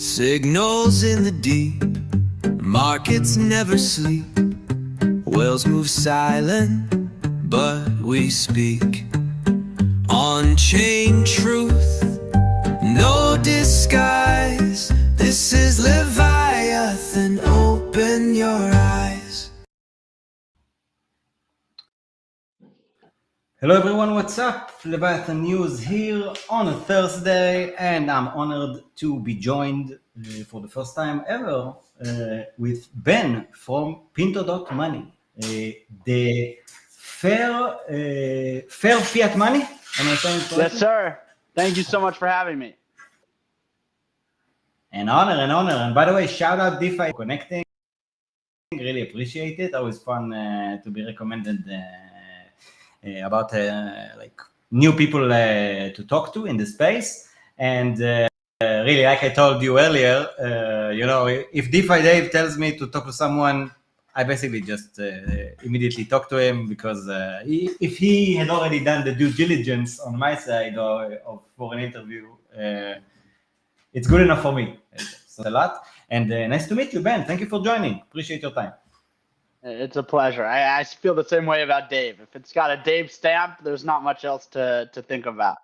Signals in the deep, markets never sleep. Whales move silent, but we speak. On-chain truth, no disguise. This is Leviathan, open your eyes. Hello everyone, what's up? Leviathan News here on a Thursday, and I'm honored to be joined for the first time ever with Ben from Pinto.money, the fair fiat money. Am I saying correctly? Yes, sir. Thank you so much for having me. An honor. And by the way, shout out DeFi for connecting. Really appreciate it. Always fun to be recommended about like new people to talk to in the space. And really, like I told you earlier, if DeFi Dave tells me to talk to someone, I basically just immediately talk to him, because if he had already done the due diligence on my side for an interview, it's good enough for me. So a lot. And nice to meet you, Ben. Thank you for joining. Appreciate your time. It's a pleasure. I feel the same way about Dave. If it's got a Dave stamp, there's not much else to think about.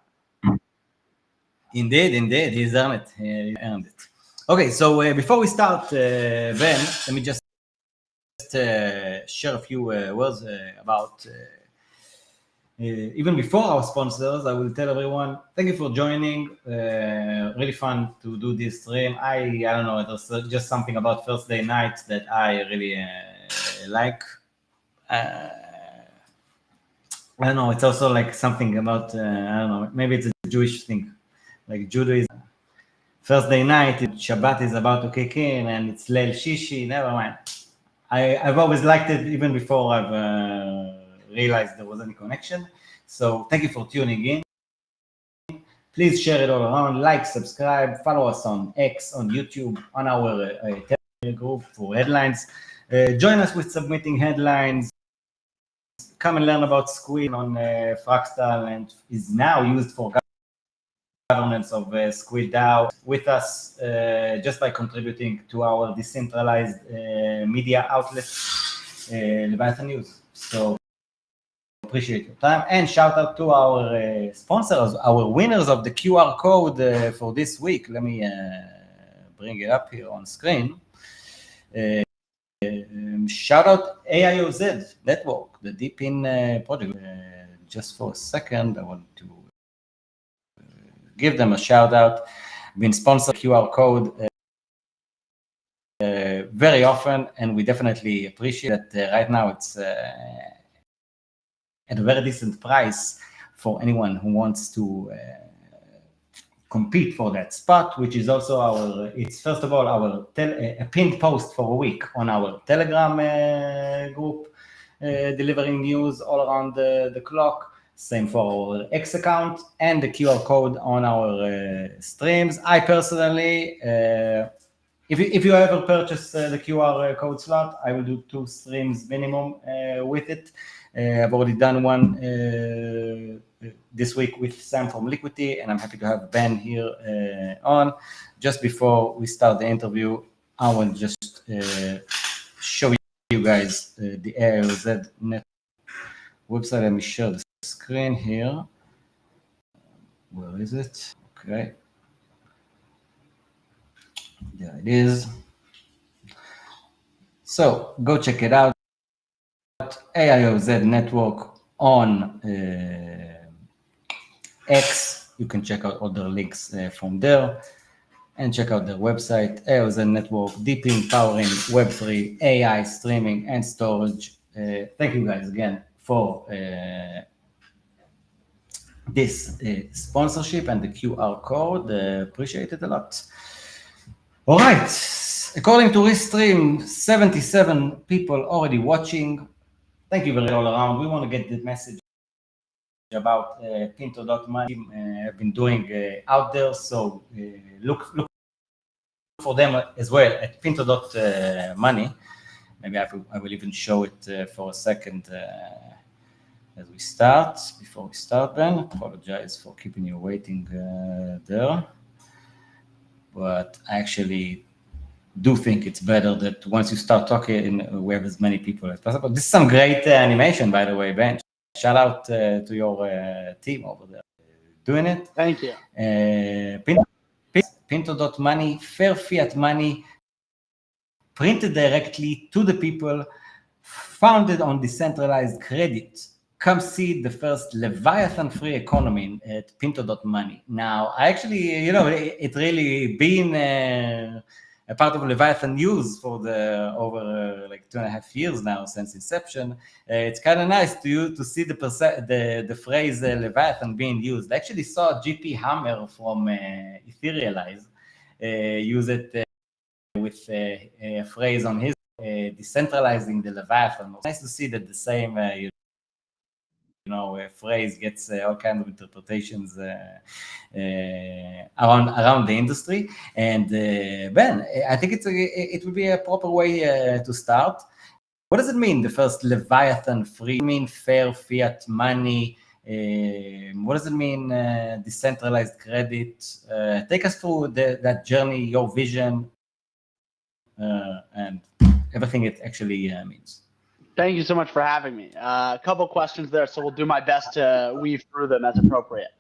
Indeed. He's done it. He earned it. Okay, so before we start, Ben, let me just share a few words about even before our sponsors. I will tell everyone, thank you for joining. Really fun to do this stream. I don't know, there's just something about Thursday night that I really like. I don't know, it's also like something about, I don't know, maybe it's a Jewish thing. Like Judaism, Thursday night, Shabbat is about to kick in, and it's Leil Shishi, never mind. I've always liked it even before I've realized there was any connection. So thank you for tuning in. Please share it all around, like, subscribe, follow us on X, on YouTube, on our Telegram group for headlines. Join us with submitting headlines. Come and learn about Squid on Fractal, and is now used for governance of Squid DAO with us just by contributing to our decentralized media outlets, Leviathan News. So appreciate your time, and shout out to our sponsors, our winners of the QR code for this week. Let me bring it up here on screen. Shout out AIOZ Network, the Deepin project. Just for a second, I want to give them a shout out. Been sponsored QR code very often, and we definitely appreciate that. Right now it's at a very decent price for anyone who wants to compete for that spot, which is also it's first of all a pinned post for a week on our Telegram group, delivering news all around the clock. Same for our X account, and the QR code on our streams. I personally, if you ever purchase the QR code slot, I will do 2 streams minimum with it. I've already done one this week with Sam from Liquidity, and I'm happy to have Ben here on. Just before we start the interview, I will just show you guys the AIOZ net website. Let me share the screen here. Where is it? Okay. There it is. So go check it out. AIOZ Network on X. You can check out all the links from there, and check out their website, AIOZ Network, Deepin powering Web3, AI, streaming, and storage. Thank you guys again for this sponsorship and the QR code. Appreciate it a lot. All right. According to Restream, 77 people already watching. Thank you very much all around. We want to get the message about Pinto.money have been doing out there. So look for them as well at Pinto.money. Maybe I will even show it for a second as we start. Before we start, Ben, apologize for keeping you waiting there. but I actually do think it's better that once you start talking, we have as many people as possible. This is some great animation, by the way, Ben. Shout out to your team over there doing it. Thank you. Pinto.money, fair fiat money, printed directly to the people, founded on decentralized credit. Come see the first Leviathan free economy at Pinto.money. Now, I actually, it really been a part of Leviathan news for the over like 2.5 years now since inception. It's kind of nice to see the phrase Leviathan being used. I actually saw GP Hammer from Etherealize use it with a phrase on his decentralizing the Leviathan. It's nice to see that the same phrase gets all kinds of interpretations around the industry. And Ben, I think it would be a proper way to start. What does it mean, the first Leviathan free? What does it mean fair fiat money? What does it mean decentralized credit? Take us through that journey, your vision, and everything it actually means. Thank you so much for having me. A couple questions there, so we'll do my best to weave through them as appropriate.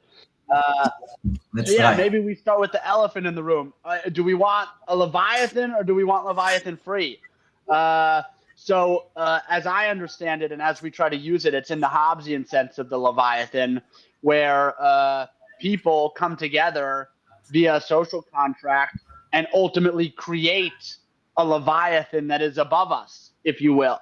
Let's try. Maybe we start with the elephant in the room. Do we want a Leviathan or do we want Leviathan free? So as I understand it, and as we try to use it, it's in the Hobbesian sense of the Leviathan, where people come together via a social contract and ultimately create a Leviathan that is above us, if you will.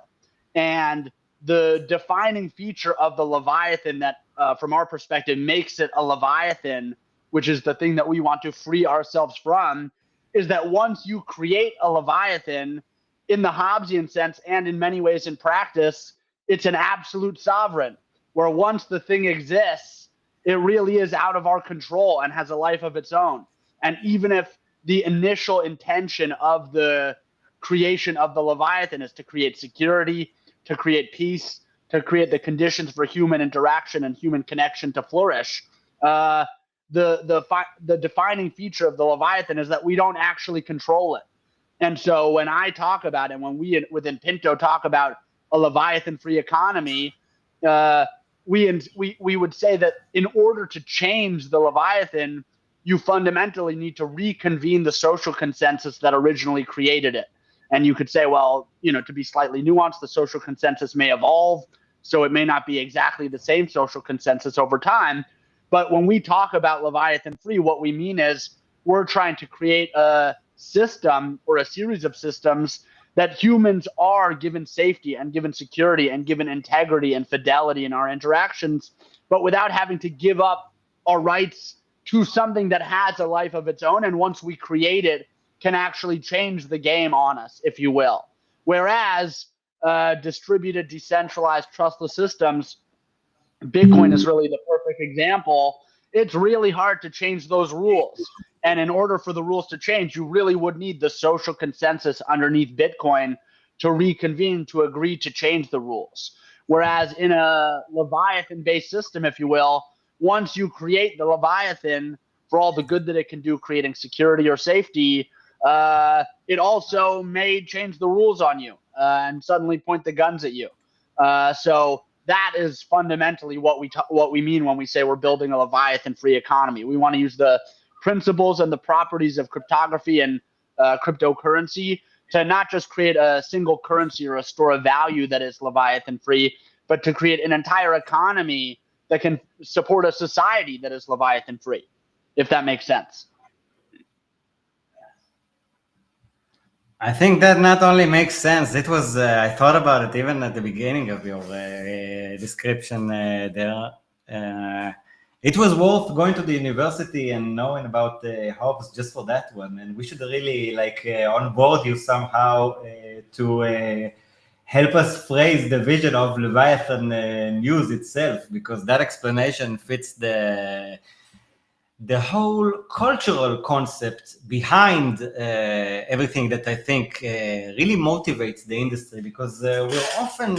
And the defining feature of the Leviathan that, from our perspective, makes it a Leviathan, which is the thing that we want to free ourselves from, is that once you create a Leviathan, in the Hobbesian sense and in many ways in practice, it's an absolute sovereign, where once the thing exists, it really is out of our control and has a life of its own. And even if the initial intention of the creation of the Leviathan is to create security, to create peace, to create the conditions for human interaction and human connection to flourish, the defining feature of the Leviathan is that we don't actually control it. And so when I talk about it, when we within Pinto talk about a Leviathan-free economy, we would say that in order to change the Leviathan, you fundamentally need to reconvene the social consensus that originally created it. And you could say, well, to be slightly nuanced, the social consensus may evolve, so it may not be exactly the same social consensus over time. But when we talk about Leviathan free, what we mean is we're trying to create a system or a series of systems that humans are given safety and given security and given integrity and fidelity in our interactions, but without having to give up our rights to something that has a life of its own. And once we create it, can actually change the game on us, if you will. Whereas distributed, decentralized, trustless systems, Bitcoin is really the perfect example. It's really hard to change those rules. And in order for the rules to change, you really would need the social consensus underneath Bitcoin to reconvene, to agree to change the rules. Whereas in a Leviathan-based system, if you will, once you create the Leviathan for all the good that it can do, creating security or safety, it also may change the rules on you and suddenly point the guns at you. So that is fundamentally what we mean when we say we're building a Leviathan-free economy. We want to use the principles and the properties of cryptography and cryptocurrency to not just create a single currency or a store of value that is Leviathan-free, but to create an entire economy that can support a society that is Leviathan-free, if that makes sense. I think that not only makes sense, it was, I thought about it even at the beginning of your description there. It was worth going to the university and knowing about Hobbes just for that one. And we should really onboard you somehow to help us phrase the vision of Leviathan news itself, because that explanation fits the whole cultural concept behind everything that I think really motivates the industry, because we're often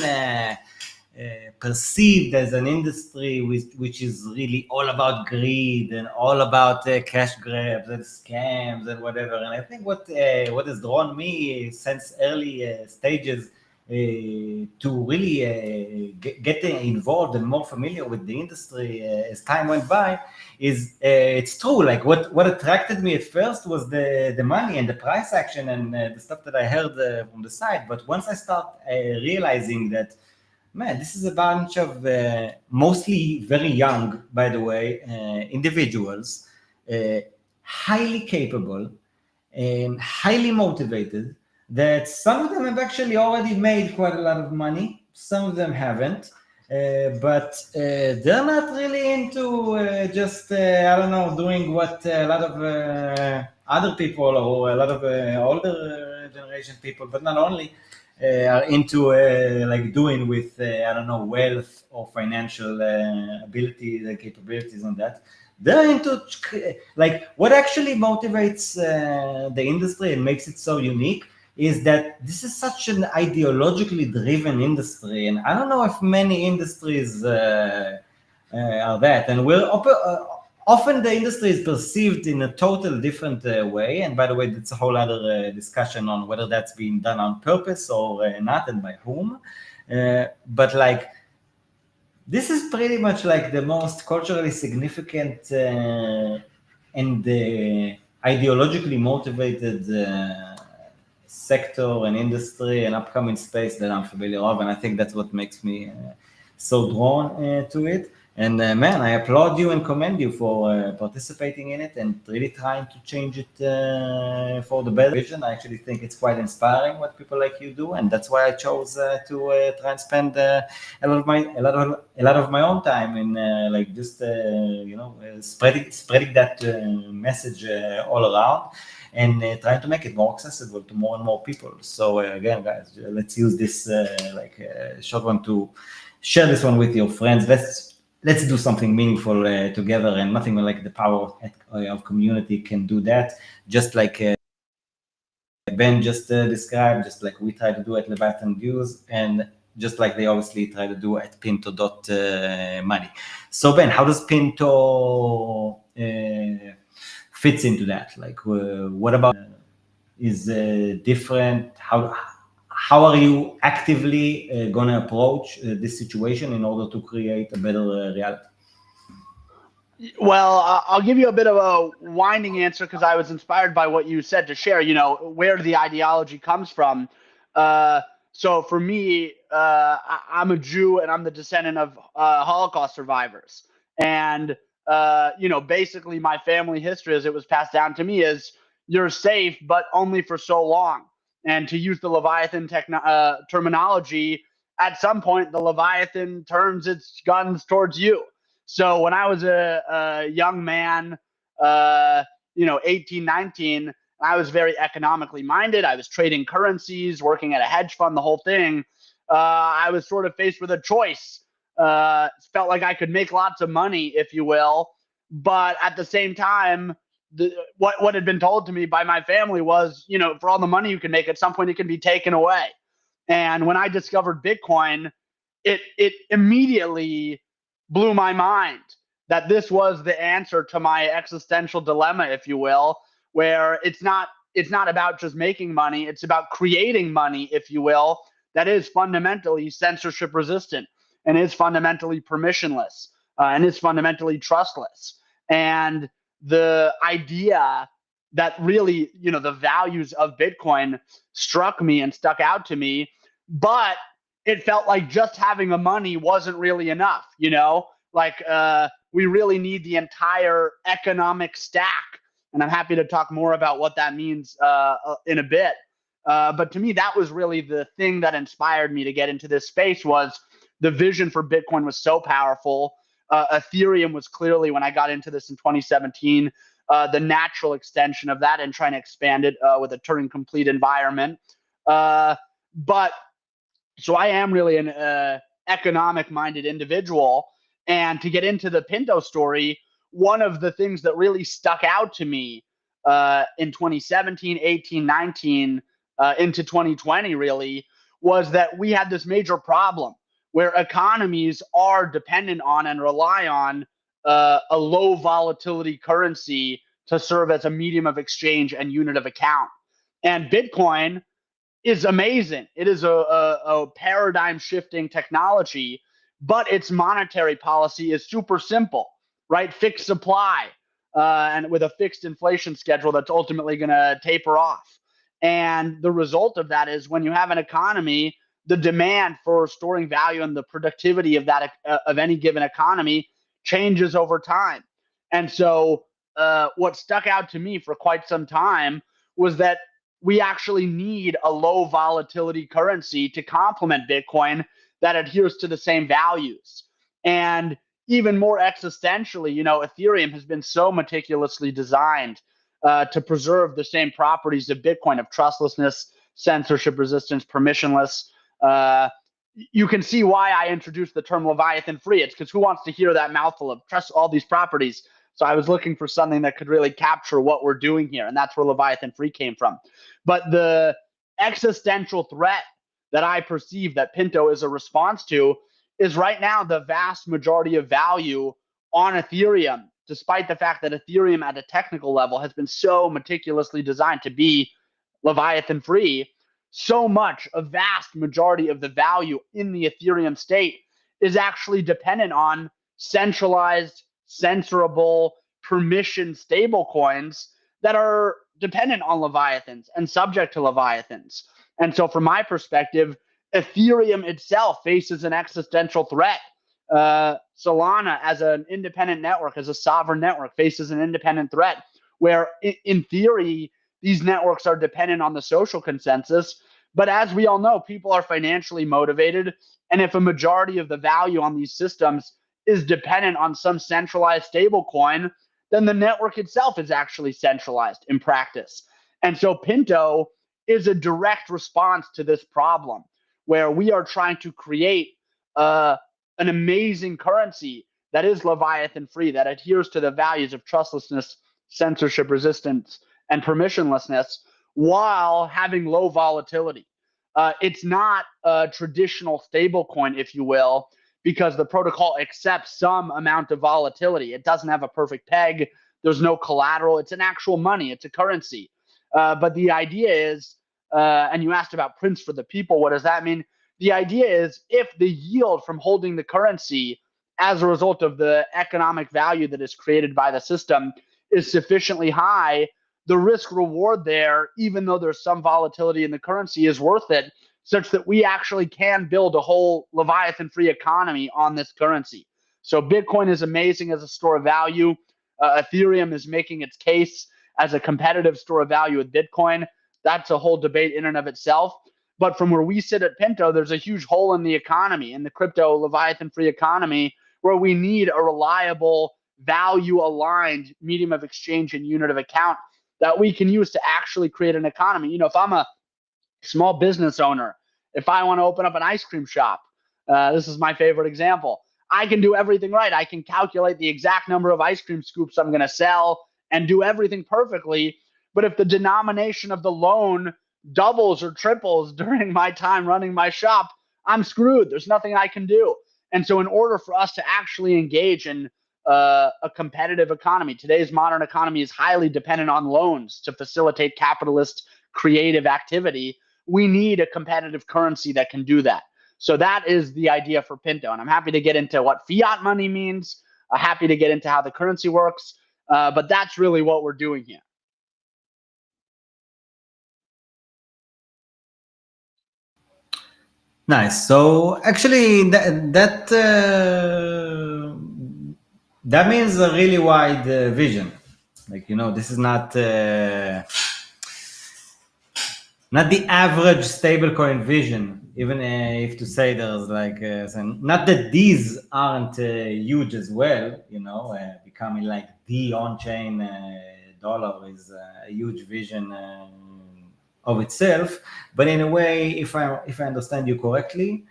perceived as an industry which is really all about greed and all about cash grabs and scams and whatever. And I think what has drawn me since early stages to really get involved and more familiar with the industry as time went by is it's true. Like what attracted me at first was the money and the price action and the stuff that I heard from the side. But once I start realizing that, man, this is a bunch of mostly very young, by the way, individuals, highly capable and highly motivated, that some of them have actually already made quite a lot of money, some of them haven't, but they're not really into just, I don't know, doing what a lot of other people or a lot of older generation people, but not only, are into like doing with, I don't know, wealth or financial abilities and capabilities on that. They're into, like, what actually motivates the industry and makes it so unique is that this is such an ideologically driven industry, and I don't know if many industries are that. And often the industry is perceived in a total different way. And by the way, that's a whole other discussion on whether that's being done on purpose or not, and by whom. But like, this is pretty much like the most culturally significant and ideologically motivated sector and industry and upcoming space that I'm familiar of, and I think that's what makes me so drawn to it. And man, I applaud you and commend you for participating in it and really trying to change it for the better vision. I actually think it's quite inspiring what people like you do, and that's why I chose to try and spend a lot of my own time in like just spreading that message all around, and trying to make it more accessible to more and more people. So again, guys, let's use this short one to share this one with your friends. Let's do something meaningful together, and nothing like the power of community can do that. Just like Ben just described, just like we try to do at Leviathan News, and just like they obviously try to do at Pinto.money. So Ben, how does Pinto fits into that? Like, what about is different? How are you actively going to approach this situation in order to create a better reality? Well, I'll give you a bit of a winding answer because I was inspired by what you said to share, where the ideology comes from. So for me, I'm a Jew and I'm the descendant of Holocaust survivors. And, basically my family history as it was passed down to me is you're safe, but only for so long. And to use the Leviathan terminology, at some point, the Leviathan turns its guns towards you. So when I was a young man, 18, 19, I was very economically minded. I was trading currencies, working at a hedge fund, the whole thing. I was sort of faced with a choice. Felt like I could make lots of money, if you will. But at the same time, what had been told to me by my family was, for all the money you can make, at some point it can be taken away. And when I discovered Bitcoin, it immediately blew my mind that this was the answer to my existential dilemma, if you will, where it's not about just making money, it's about creating money, if you will, that is fundamentally censorship resistant and is fundamentally permissionless and is fundamentally trustless. And the idea that really, the values of Bitcoin struck me and stuck out to me, but it felt like just having the money wasn't really enough, we really need the entire economic stack. And I'm happy to talk more about what that means in a bit. But to me, that was really the thing that inspired me to get into this space. Was the vision for Bitcoin was so powerful. Ethereum was clearly, when I got into this in 2017, the natural extension of that and trying to expand it with a Turing complete environment. But so I am really an economic minded individual. And to get into the Pinto story, one of the things that really stuck out to me in 2017, 18, 19, into 2020 really, was that we had this major problem where economies are dependent on and rely on a low volatility currency to serve as a medium of exchange and unit of account. And Bitcoin is amazing. It is a paradigm shifting technology, but its monetary policy is super simple, right? Fixed supply, and with a fixed inflation schedule that's ultimately going to taper off. And the result of that is when you have an economy, the demand for storing value and the productivity of that of any given economy changes over time. And so what stuck out to me for quite some time was that we actually need a low volatility currency to complement Bitcoin that adheres to the same values. And even more existentially, Ethereum has been so meticulously designed to preserve the same properties of Bitcoin, of trustlessness, censorship resistance, permissionless. You can see why I introduced the term Leviathan free. It's because who wants to hear that mouthful of trust all these properties? So I was looking for something that could really capture what we're doing here, and that's where Leviathan free came from. But the existential threat that I perceive that Pinto is a response to is right now the vast majority of value on Ethereum, despite the fact that Ethereum at a technical level has been so meticulously designed to be Leviathan free. So much, a vast majority of the value in the Ethereum state is actually dependent on centralized, censorable, permission stablecoins that are dependent on Leviathans and subject to Leviathans. And so from my perspective, Ethereum itself faces an existential threat. Solana as an independent network, as a sovereign network, faces an independent threat where in theory, these networks are dependent on the social consensus. But as we all know, people are financially motivated. And if a majority of the value on these systems is dependent on some centralized stable coin, then the network itself is actually centralized in practice. And so Pinto is a direct response to this problem where we are trying to create an amazing currency that is Leviathan free, that adheres to the values of trustlessness, censorship resistance, and permissionlessness while having low volatility. It's not a traditional stable coin, if you will, because the protocol accepts some amount of volatility. It doesn't have a perfect peg. There's no collateral. It's an actual money. It's a currency. But the idea is, and you asked about Prince for the people, what does that mean? The idea is if the yield from holding the currency as a result of the economic value that is created by the system is sufficiently high, the risk reward there, even though there's some volatility in the currency, is worth it, such that we actually can build a whole Leviathan free economy on this currency. So Bitcoin is amazing as a store of value. Ethereum is making its case as a competitive store of value with Bitcoin. That's a whole debate in and of itself. But from where we sit at Pinto, there's a huge hole in the economy, in the crypto Leviathan free economy, where we need a reliable, value aligned medium of exchange and unit of account that we can use to actually create an economy. If I'm a small business owner, if I want to open up an ice cream shop, this is my favorite example. I can do everything right. I can calculate the exact number of ice cream scoops I'm going to sell and do everything perfectly. But if the denomination of the loan doubles or triples during my time running my shop, I'm screwed. There's nothing I can do. And so in order for us to actually engage in a competitive economy, today's modern economy is highly dependent on loans to facilitate capitalist creative activity. We need a competitive currency that can do that. So that is the idea for Pinto. And I'm happy to get into what fiat money means. I'm happy to get into how the currency works. But that's really what we're doing here. Nice. So actually, that means a really wide vision. This is not the average stablecoin vision. Even if to say there's not that these aren't huge as well. Becoming like the on-chain dollar is a huge vision of itself. But in a way, if I understand you correctly,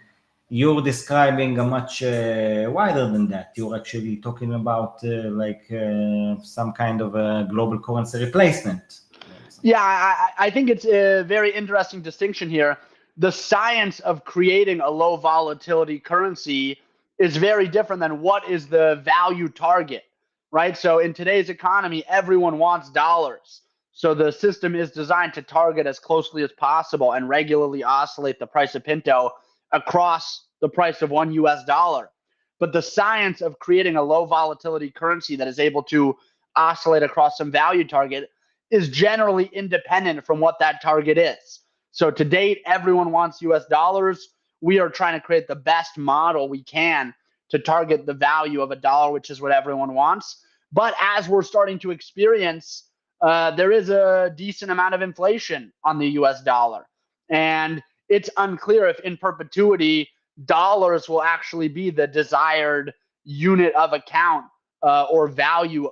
you're describing a much wider than that. You're actually talking about some kind of a global currency replacement. Yeah, I think it's a very interesting distinction here. the science of creating a low volatility currency is very different than what is the value target, right? So in today's economy, everyone wants dollars. So the system is designed to target as closely as possible and regularly oscillate the price of Pinto across the price of $1. But the science of creating a low volatility currency that is able to oscillate across some value target is generally independent from what that target is. So to date, everyone wants US dollars. We are trying to create the best model we can to target the value of a dollar, which is what everyone wants. But as we're starting to experience, there is a decent amount of inflation on the US dollar. And it's unclear if in perpetuity, dollars will actually be the desired unit of account or value,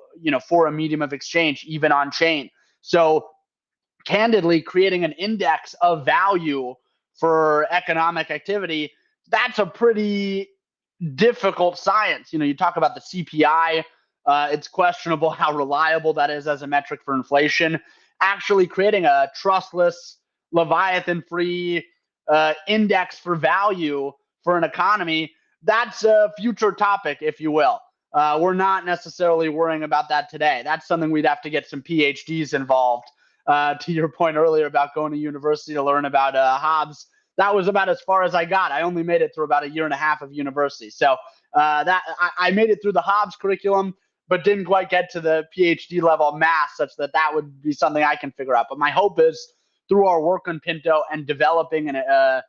for a medium of exchange, even on chain. So candidly, creating an index of value for economic activity, that's a pretty difficult science. You talk about the CPI. It's questionable how reliable that is as a metric for inflation. Actually creating a trustless, Leviathan-free index for value for an economy, that's a future topic, if you will. We're not necessarily worrying about that today. That's something we'd have to get some PhDs involved. To your point earlier about going to university to learn about Hobbes, that was about as far as I got. I only made it through about a year and a half of university. So I made it through the Hobbes curriculum, but didn't quite get to the PhD level math such that would be something I can figure out. But my hope is through our work on Pinto and developing and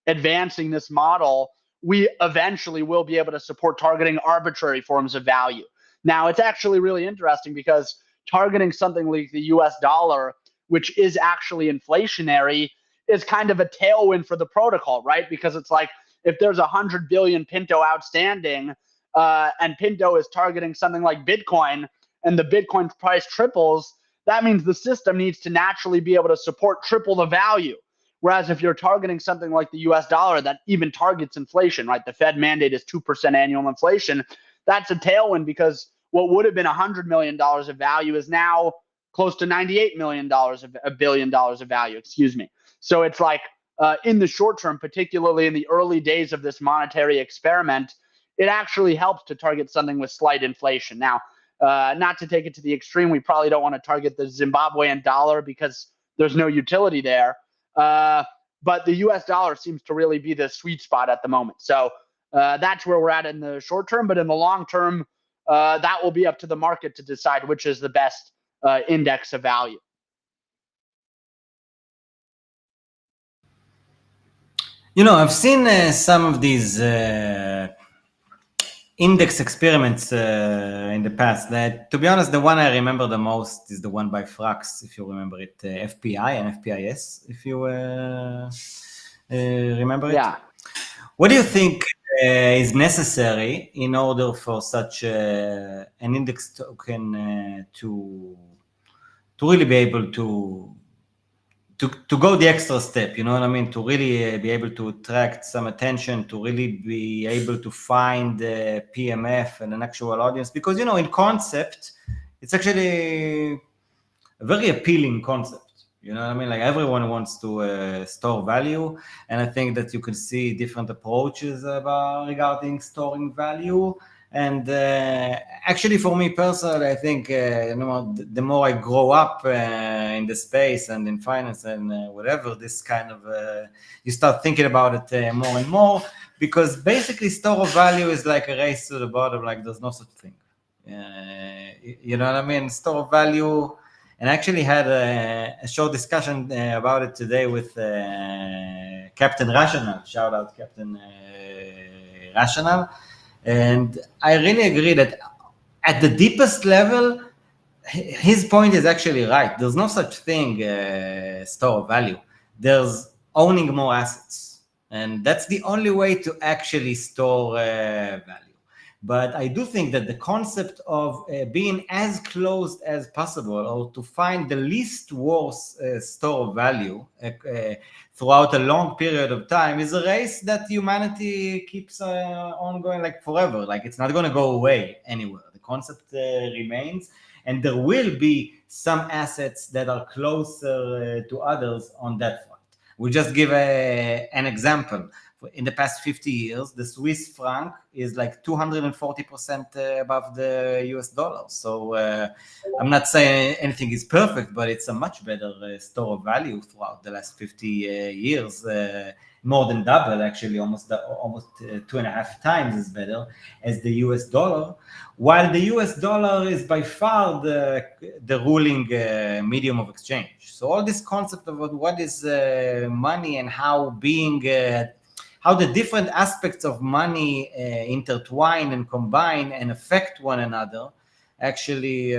advancing this model, we eventually will be able to support targeting arbitrary forms of value. Now, it's actually really interesting because targeting something like the US dollar, which is actually inflationary, is kind of a tailwind for the protocol, right? Because it's like if there's 100 billion Pinto outstanding and Pinto is targeting something like Bitcoin and the Bitcoin price triples, that means the system needs to naturally be able to support triple the value. Whereas if you're targeting something like the US dollar that even targets inflation, right? The Fed mandate is 2% annual inflation. That's a tailwind because what would have been $100 million of value is now close to $98 million of $1 billion of value, excuse me. So it's like in the short term, particularly in the early days of this monetary experiment, it actually helps to target something with slight inflation. Now, not to take it to the extreme, we probably don't want to target the Zimbabwean dollar because there's no utility there. But the US dollar seems to really be the sweet spot at the moment. So that's where we're at in the short term. But in the long term, that will be up to the market to decide which is the best index of value. I've seen some of these index experiments in the past. That, to be honest, the one I remember the most is the one by Frax, if you remember it, FPI and FPIS, if you remember it. Yeah. What do you think is necessary in order for such an index token to really be able to go the extra step, you know what I mean? To really be able to attract some attention, to really be able to find the PMF and an actual audience. Because, in concept, it's actually a very appealing concept. You know what I mean? Like everyone wants to store value. And I think that you could see different approaches regarding storing value. And actually, for me personally, I think the more I grow up in the space and in finance and whatever, this kind of you start thinking about it more and more, because basically store of value is like a race to the bottom. Like there's no such thing. You know what I mean? Store of value. And I actually had a short discussion about it today with Captain Rational. Shout out Captain Rational. And I really agree that at the deepest level, his point is actually right. There's no such thing, store of value. There's owning more assets. And that's the only way to actually store value. But I do think that the concept of being as closed as possible, or to find the least worst store of value throughout a long period of time, is a race that humanity keeps on going like forever. Like it's not going to go away anywhere. The concept remains, and there will be some assets that are closer to others on that front. We'll just give an example. In the past 50 years, the Swiss franc is like 240% above the US dollar. So I'm not saying anything is perfect, but it's a much better store of value throughout the last 50 years. More than double, actually, almost 2.5 times as better as the US dollar, while the US dollar is by far the ruling medium of exchange. So all this concept about what is money and how the different aspects of money intertwine and combine and affect one another, actually,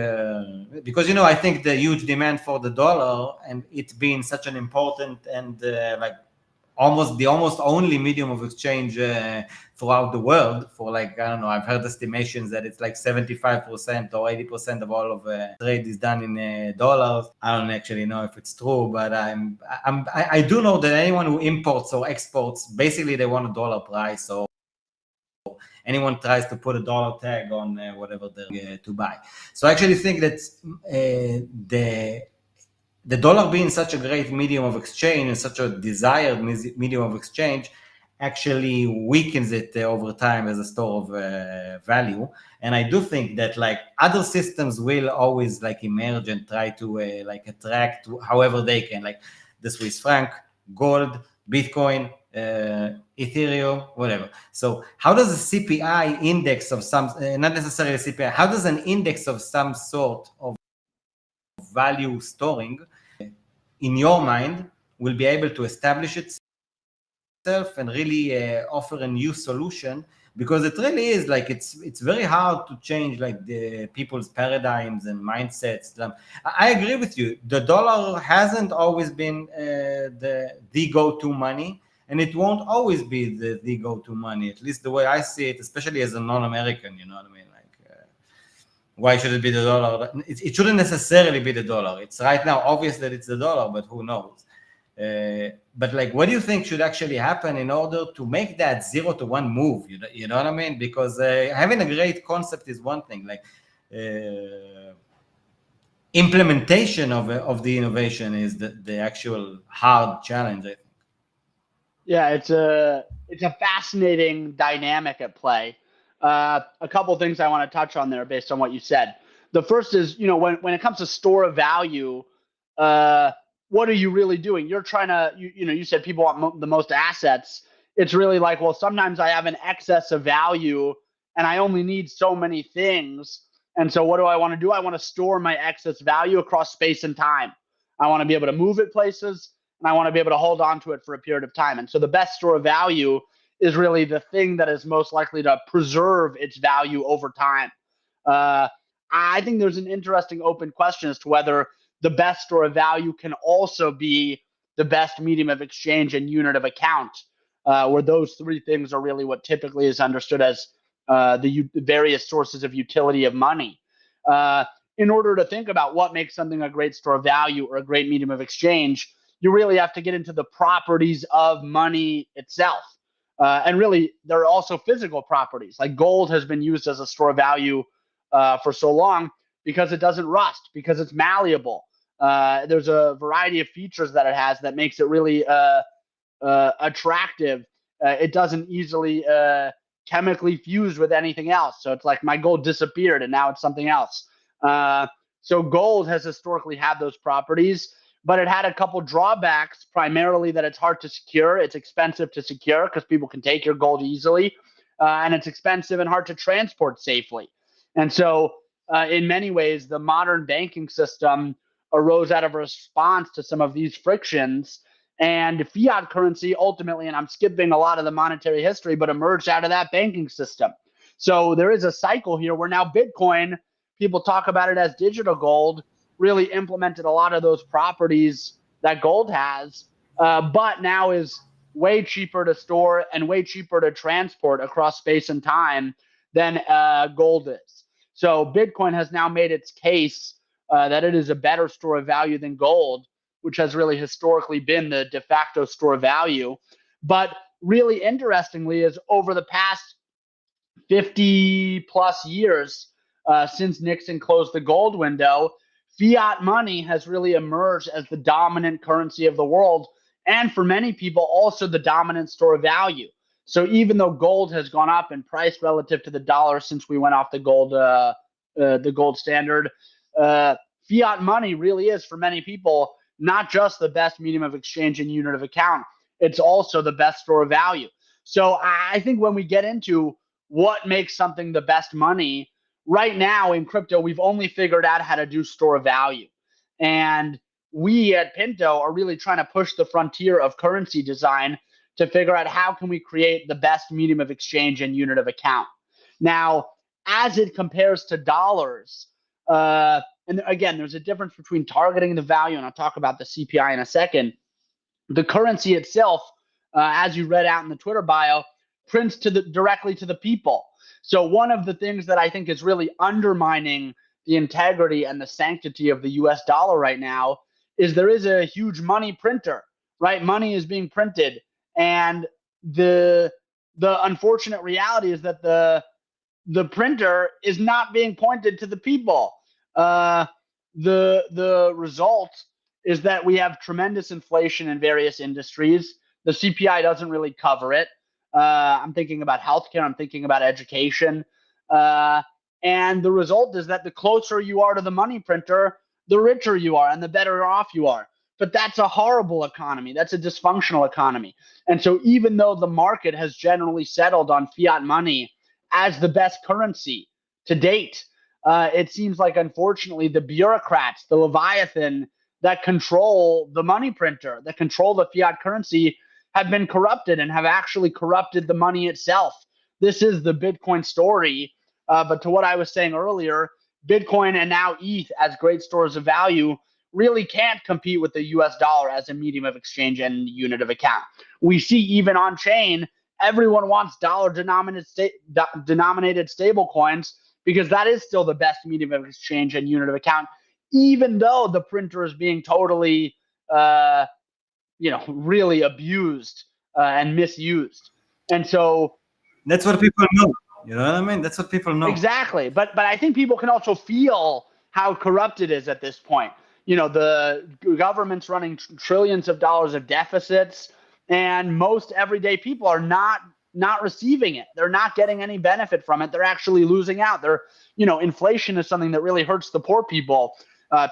because I think the huge demand for the dollar and it being such an important and like almost only medium of exchange throughout the world for I don't know, I've heard estimations that it's like 75% or 80% of all of trade is done in dollars. I don't actually know if it's true, but I do know that anyone who imports or exports, basically they want a dollar price. So anyone tries to put a dollar tag on whatever they're to buy. So I actually think that the dollar being such a great medium of exchange and such a desired medium of exchange actually weakens it over time as a store of value. And I do think that other systems will always emerge and try to attract however they can, like the Swiss franc, gold, Bitcoin, Ethereum, whatever. So how does a CPI index of some, not necessarily CPI, how does an index of some sort of value storing in your mind will be able to establish itself and really offer a new solution? Because it really is it's very hard to change the people's paradigms and mindsets. I agree with you. The dollar hasn't always been the go-to money, and it won't always be the go-to money, at least the way I see it, especially as a non-American, you know what I mean? Why should it be the dollar? It shouldn't necessarily be the dollar. It's right now obvious that it's the dollar, but who knows? But what do you think should actually happen in order to make that 0 to 1 move? You know what I mean? Because having a great concept is one thing. Implementation of the innovation is the actual hard challenge, I think. Yeah, it's a fascinating dynamic at play. A couple of things I want to touch on there based on what you said. The first is, when it comes to store of value, what are you really doing? You're trying to, you said people want the most assets. It's really well, sometimes I have an excess of value and I only need so many things. And so what do I want to do? I want to store my excess value across space and time. I want to be able to move it places, and I want to be able to hold on to it for a period of time. And so the best store of value is really the thing that is most likely to preserve its value over time. I think there's an interesting open question as to whether the best store of value can also be the best medium of exchange and unit of account, where those three things are really what typically is understood as the various sources of utility of money. In order to think about what makes something a great store of value or a great medium of exchange, you really have to get into the properties of money itself. And really, there are also physical properties. Like gold has been used as a store of value for so long because it doesn't rust, because it's malleable. There's a variety of features that it has that makes it really attractive. It doesn't easily chemically fuse with anything else. So it's like my gold disappeared and now it's something else. So gold has historically had those properties, but it had a couple drawbacks, primarily that it's hard to secure. It's expensive to secure because people can take your gold easily, and it's expensive and hard to transport safely. And so in many ways, the modern banking system arose out of a response to some of these frictions. And fiat currency ultimately, and I'm skipping a lot of the monetary history, but emerged out of that banking system. So there is a cycle here where now Bitcoin, people talk about it as digital gold, really implemented a lot of those properties that gold has, but now is way cheaper to store and way cheaper to transport across space and time than gold is. So Bitcoin has now made its case that it is a better store of value than gold, which has really historically been the de facto store of value. But really interestingly is over the past 50 plus years since Nixon closed the gold window, fiat money has really emerged as the dominant currency of the world and for many people, also the dominant store of value. So even though gold has gone up in price relative to the dollar since we went off the gold standard, fiat money really is for many people not just the best medium of exchange and unit of account, it's also the best store of value. So I think when we get into what makes something the best money, right now in crypto, we've only figured out how to do store of value. And we at Pinto are really trying to push the frontier of currency design to figure out how can we create the best medium of exchange and unit of account. Now, as it compares to dollars, and again, there's a difference between targeting the value, and I'll talk about the CPI in a second. The currency itself, as you read out in the Twitter bio, prints directly to the people. So one of the things that I think is really undermining the integrity and the sanctity of the US dollar right now is there is a huge money printer, right? Money is being printed. And the unfortunate reality is that the printer is not being pointed to the people. The result is that we have tremendous inflation in various industries. The CPI doesn't really cover it. I'm thinking about healthcare. I'm thinking about education. And the result is that the closer you are to the money printer, the richer you are and the better off you are. But that's a horrible economy. That's a dysfunctional economy. And so even though the market has generally settled on fiat money as the best currency to date, it seems like, unfortunately, the bureaucrats, the Leviathan that control the money printer, that control the fiat currency, have been corrupted and have actually corrupted the money itself. This is the Bitcoin story. But to what I was saying earlier, Bitcoin and now ETH as great stores of value really can't compete with the US dollar as a medium of exchange and unit of account. We see even on chain, everyone wants dollar denominated stable coins because that is still the best medium of exchange and unit of account, even though the printer is being totally, really abused and misused. And so that's what people know. You know what I mean? That's what people know. Exactly. But I think people can also feel how corrupt it is at this point. The government's running trillions of dollars of deficits, and most everyday people are not receiving it. They're not getting any benefit from it. They're actually losing out. Inflation is something that really hurts the poor people.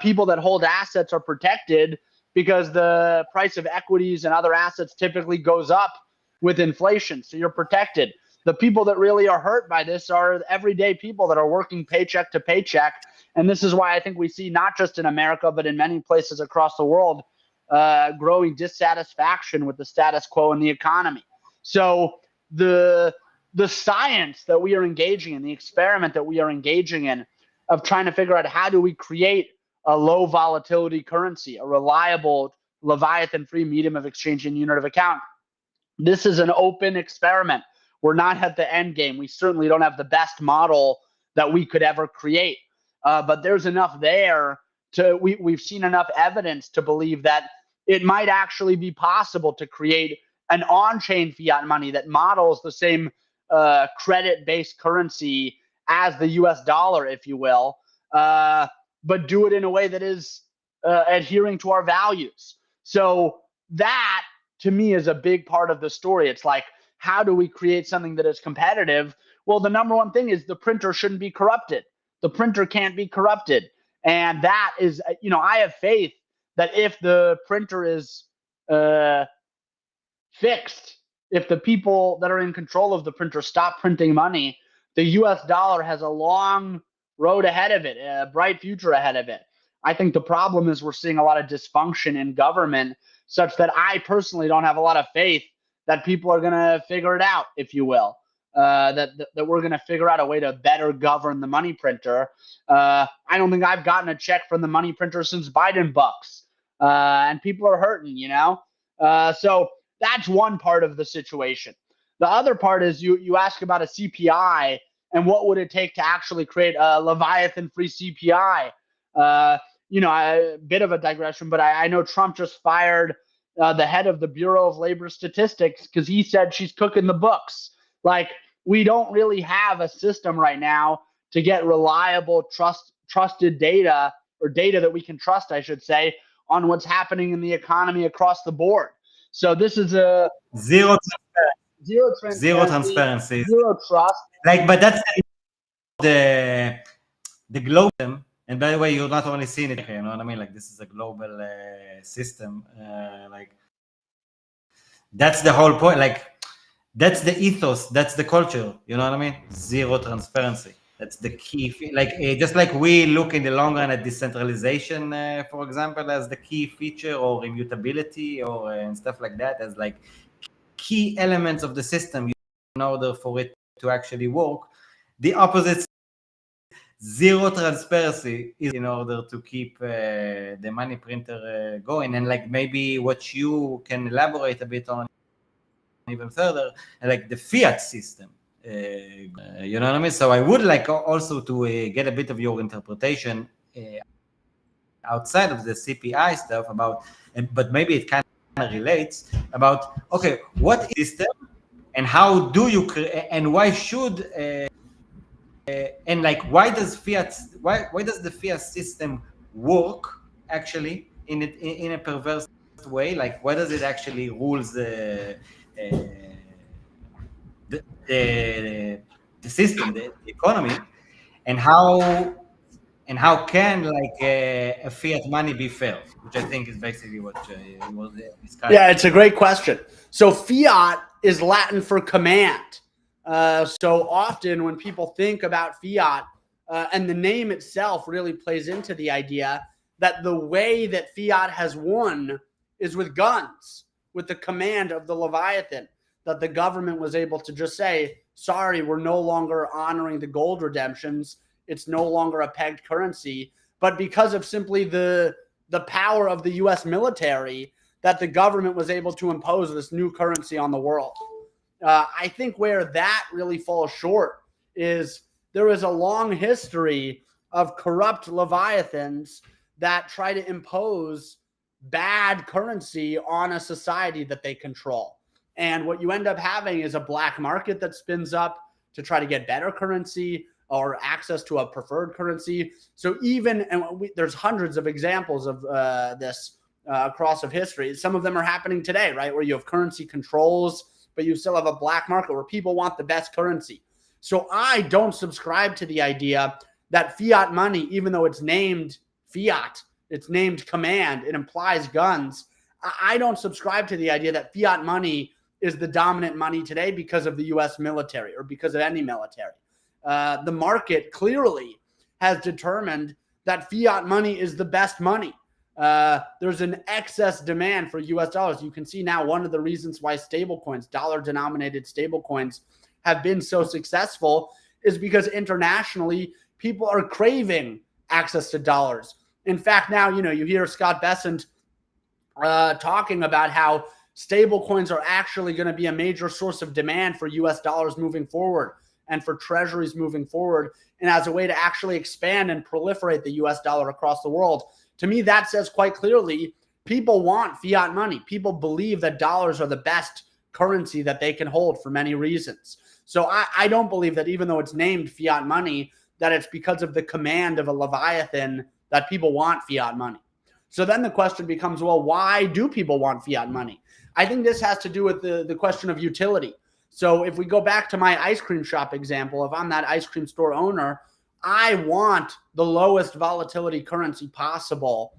People that hold assets are protected because the price of equities and other assets typically goes up with inflation. So you're protected. The people that really are hurt by this are everyday people that are working paycheck to paycheck. And this is why I think we see, not just in America, but in many places across the world, growing dissatisfaction with the status quo in the economy. So the science that we are engaging in, the experiment that we are engaging in of trying to figure out how do we create a low volatility currency, a reliable Leviathan-free medium of exchange and unit of account, this is an open experiment. We're not at the end game. We certainly don't have the best model that we could ever create. But there's enough there we've seen enough evidence to believe that it might actually be possible to create an on-chain fiat money that models the same credit-based currency as the US dollar, if you will, but do it in a way that is adhering to our values. So that, to me, is a big part of the story. It's like, how do we create something that is competitive? Well, the number one thing is the printer shouldn't be corrupted. The printer can't be corrupted. And that is, I have faith that if the printer is fixed, if the people that are in control of the printer stop printing money, the US dollar has a long road ahead of it, a bright future ahead of it. I think the problem is we're seeing a lot of dysfunction in government, such that I personally don't have a lot of faith that people are going to figure it out, if you will, that we're going to figure out a way to better govern the money printer. I don't think I've gotten a check from the money printer since Biden bucks, and people are hurting, so that's one part of the situation. The other part is you ask about a CPI and what would it take to actually create a Leviathan-free CPI. A bit of a digression, but I know Trump just fired the head of the Bureau of Labor Statistics because he said she's cooking the books. Like, we don't really have a system right now to get reliable, trusted data, or data that we can trust, I should say, on what's happening in the economy across the board. So this is a Zero zero zero transparency, transparency. zero trust. Like, but that's the global. And by the way, you're not only seeing it here, you know what I mean? Like, this is a global system. Like, that's the whole point. Like, that's the ethos. That's the culture. You know what I mean? Zero transparency. That's the key. Like, just like we look in the long run at decentralization, for example, as the key feature, or immutability, or and stuff like that, as like key elements of the system in order for it to actually work. The opposite, zero transparency, is in order to keep the money printer going. And like, maybe what you can elaborate a bit on even further, like the fiat system. You know what I mean? So I would like also to get a bit of your interpretation outside of the CPI stuff about, but maybe it kind of relates about, okay, what is system and how do you and why should and like, why does the fiat system work actually in a perverse way? Like, why does it actually rules the system, the economy, and how can like a fiat money be fair? Which I think is basically what was discussed. Yeah, it's a great question. So fiat is Latin for command. So often when people think about fiat, and the name itself really plays into the idea that the way that fiat has won is with guns, with the command of the Leviathan, that the government was able to just say, sorry, we're no longer honoring the gold redemptions. It's no longer a pegged currency. But because of simply the power of the US military, that the government was able to impose this new currency on the world. I think where that really falls short is there is a long history of corrupt leviathans that try to impose bad currency on a society that they control. And what you end up having is a black market that spins up to try to get better currency or access to a preferred currency. So even, and there's hundreds of examples of this across of history. Some of them are happening today, right? Where you have currency controls, but you still have a black market where people want the best currency. So I don't subscribe to the idea that fiat money, even though it's named fiat, it's named command, it implies guns. I don't subscribe to the idea that fiat money is the dominant money today because of the US military or because of any military. The market clearly has determined that fiat money is the best money. There's an excess demand for US dollars. You can see now one of the reasons why stablecoins, dollar-denominated stablecoins, have been so successful is because internationally people are craving access to dollars. In fact, now you hear Scott Bessent talking about how stablecoins are actually going to be a major source of demand for US dollars moving forward and for treasuries moving forward, and as a way to actually expand and proliferate the US dollar across the world. To me, that says quite clearly people want fiat money. People believe that dollars are the best currency that they can hold for many reasons. So I don't believe that even though it's named fiat money, that it's because of the command of a Leviathan that people want fiat money. So then the question becomes, well, why do people want fiat money? I think this has to do with the question of utility. So if we go back to my ice cream shop example, if I'm that ice cream store owner, I want the lowest volatility currency possible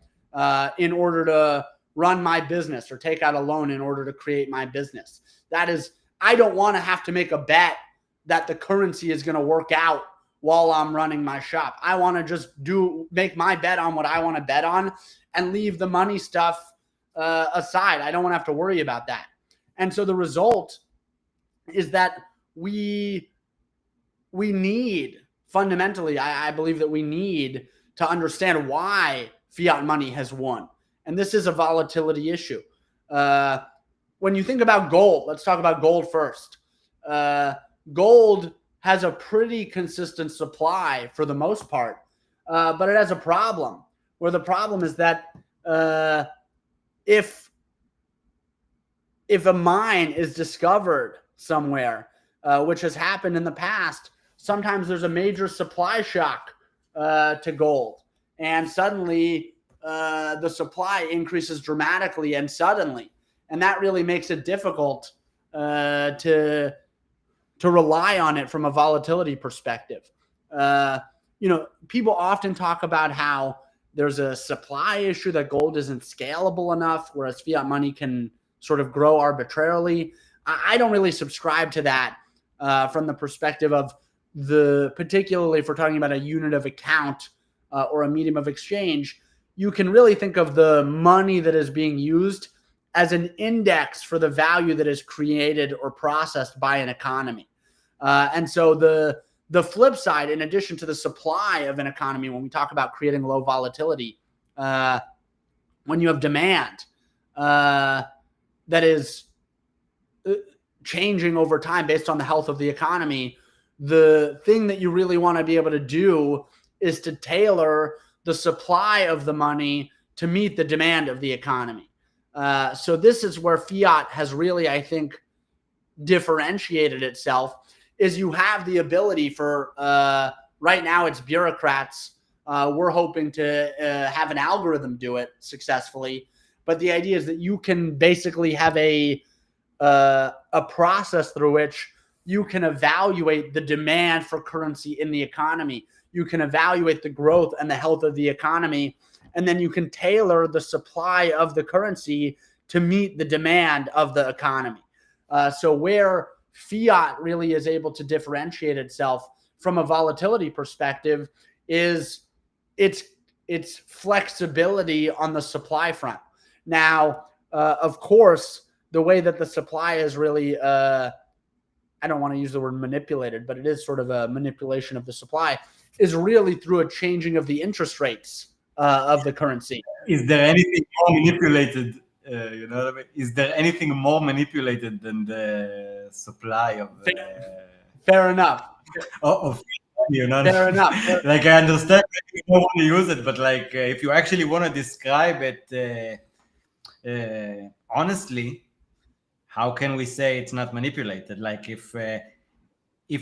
in order to run my business or take out a loan in order to create my business. That is, I don't want to have to make a bet that the currency is going to work out while I'm running my shop. I want to just make my bet on what I want to bet on and leave the money stuff aside. I don't want to have to worry about that. And so the result is that we need, fundamentally, I believe that we need to understand why fiat money has won. And this is a volatility issue. When you think about gold, let's talk about gold first. Gold has a pretty consistent supply for the most part, but it has a problem, where the problem is that if a mine is discovered somewhere, which has happened in the past, sometimes there's a major supply shock to gold, and suddenly the supply increases dramatically and suddenly. And that really makes it difficult to rely on it from a volatility perspective. People often talk about how there's a supply issue, that gold isn't scalable enough, whereas fiat money can sort of grow arbitrarily. I don't really subscribe to that from the perspective of particularly if we're talking about a unit of account or a medium of exchange. You can really think of the money that is being used as an index for the value that is created or processed by an economy. And so the flip side, in addition to the supply of an economy, when we talk about creating low volatility, when you have demand that is changing over time based on the health of the economy, the thing that you really want to be able to do is to tailor the supply of the money to meet the demand of the economy. So this is where fiat has really, I think, differentiated itself, is you have the ability for, right now it's bureaucrats. We're hoping to have an algorithm do it successfully. But the idea is that you can basically have a process through which you can evaluate the demand for currency in the economy. You can evaluate the growth and the health of the economy, and then you can tailor the supply of the currency to meet the demand of the economy. So where fiat really is able to differentiate itself from a volatility perspective is its flexibility on the supply front. Now, of course, the way that the supply is really, I don't want to use the word manipulated, but it is sort of a manipulation of the supply, is really through a changing of the interest rates of the currency. Is there anything more manipulated? You know what I mean? Is there anything more manipulated than the supply of? Fair enough. Fair enough. Like, I understand that you don't want to use it, but like if you actually want to describe it honestly, how can we say it's not manipulated? Like if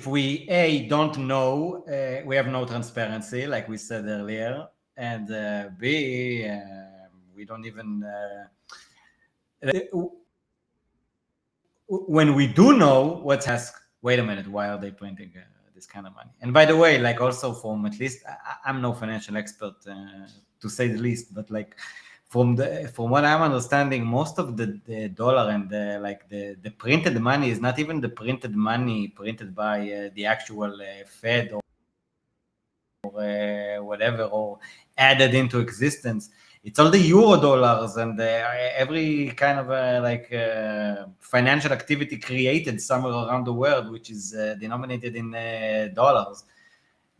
we don't know, we have no transparency, like we said earlier, and B, we don't even. When we do know what's asked, wait a minute, why are they printing this kind of money? And by the way, like also from at least, I'm no financial expert to say the least, but like from what I'm understanding, most of the dollar and the printed money is not even the printed money printed by the actual Fed or whatever, or added into existence. It's all the euro dollars and every kind of financial activity created somewhere around the world, which is denominated in dollars.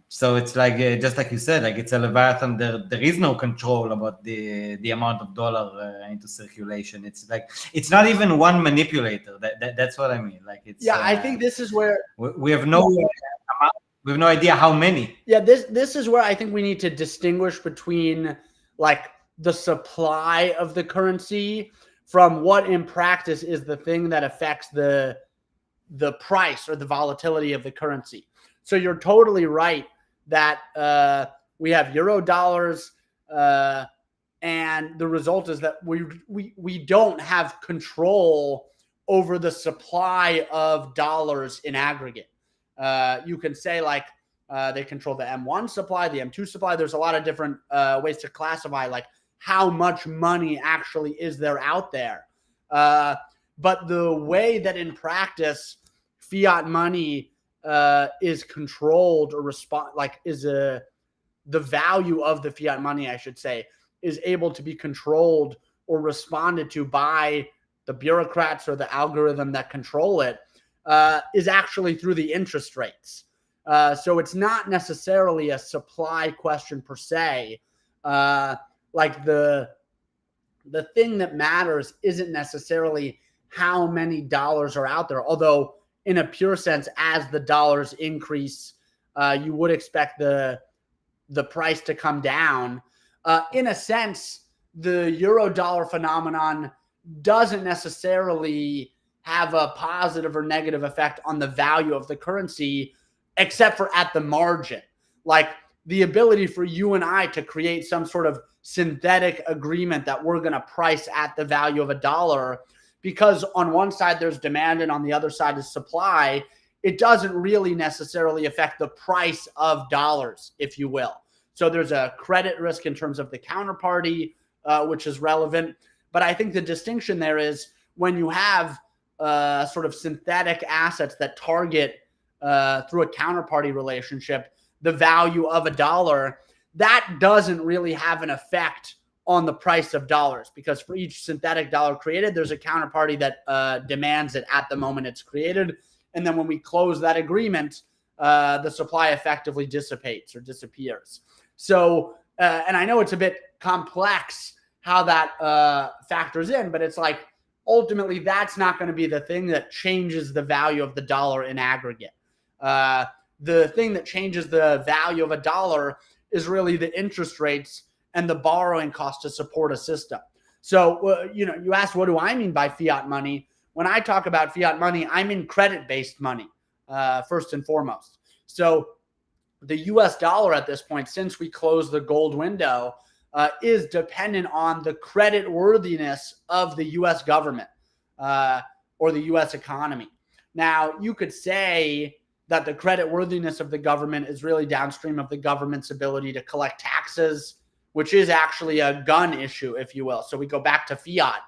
So it's like, just like you said, like it's a Leviathan. There is no control about the amount of dollar into circulation. It's like, it's not even one manipulator. That's what I mean. Like it's. Yeah, I think this is where we have no. We have no idea how many. Yeah, this is where I think we need to distinguish between like the supply of the currency from what in practice is the thing that affects the price or the volatility of the currency. So you're totally right that we have euro dollars, and the result is that we don't have control over the supply of dollars in aggregate. You can say like they control the M1 supply, the M2 supply. There's a lot of different ways to classify like how much money actually is there out there. But the way that in practice fiat money is controlled or the value of the fiat money, I should say, is able to be controlled or responded to by the bureaucrats or the algorithm that control it, is actually through the interest rates. So it's not necessarily a supply question per se. Like the thing that matters isn't necessarily how many dollars are out there. Although in a pure sense, as the dollars increase, you would expect the price to come down. In a sense, the euro dollar phenomenon doesn't necessarily have a positive or negative effect on the value of the currency, except for at the margin. Like the ability for you and I to create some sort of synthetic agreement that we're going to price at the value of a dollar because on one side there's demand and on the other side is supply, it doesn't really necessarily affect the price of dollars, if you will. So there's a credit risk in terms of the counterparty, which is relevant. But I think the distinction there is when you have sort of synthetic assets that target through a counterparty relationship the value of a dollar, that doesn't really have an effect on the price of dollars, because for each synthetic dollar created, there's a counterparty that demands it at the moment it's created. And then when we close that agreement, the supply effectively dissipates or disappears. So, and I know it's a bit complex how that factors in, but it's like, ultimately, that's not going to be the thing that changes the value of the dollar in aggregate. The thing that changes the value of a dollar is really the interest rates and the borrowing cost to support a system. So, you asked, what do I mean by fiat money? When I talk about fiat money, I mean credit-based money, first and foremost. So the US dollar at this point, since we closed the gold window, is dependent on the credit worthiness of the US government or the US economy. Now, you could say that the credit worthiness of the government is really downstream of the government's ability to collect taxes, which is actually a gun issue, if you will. So we go back to fiat.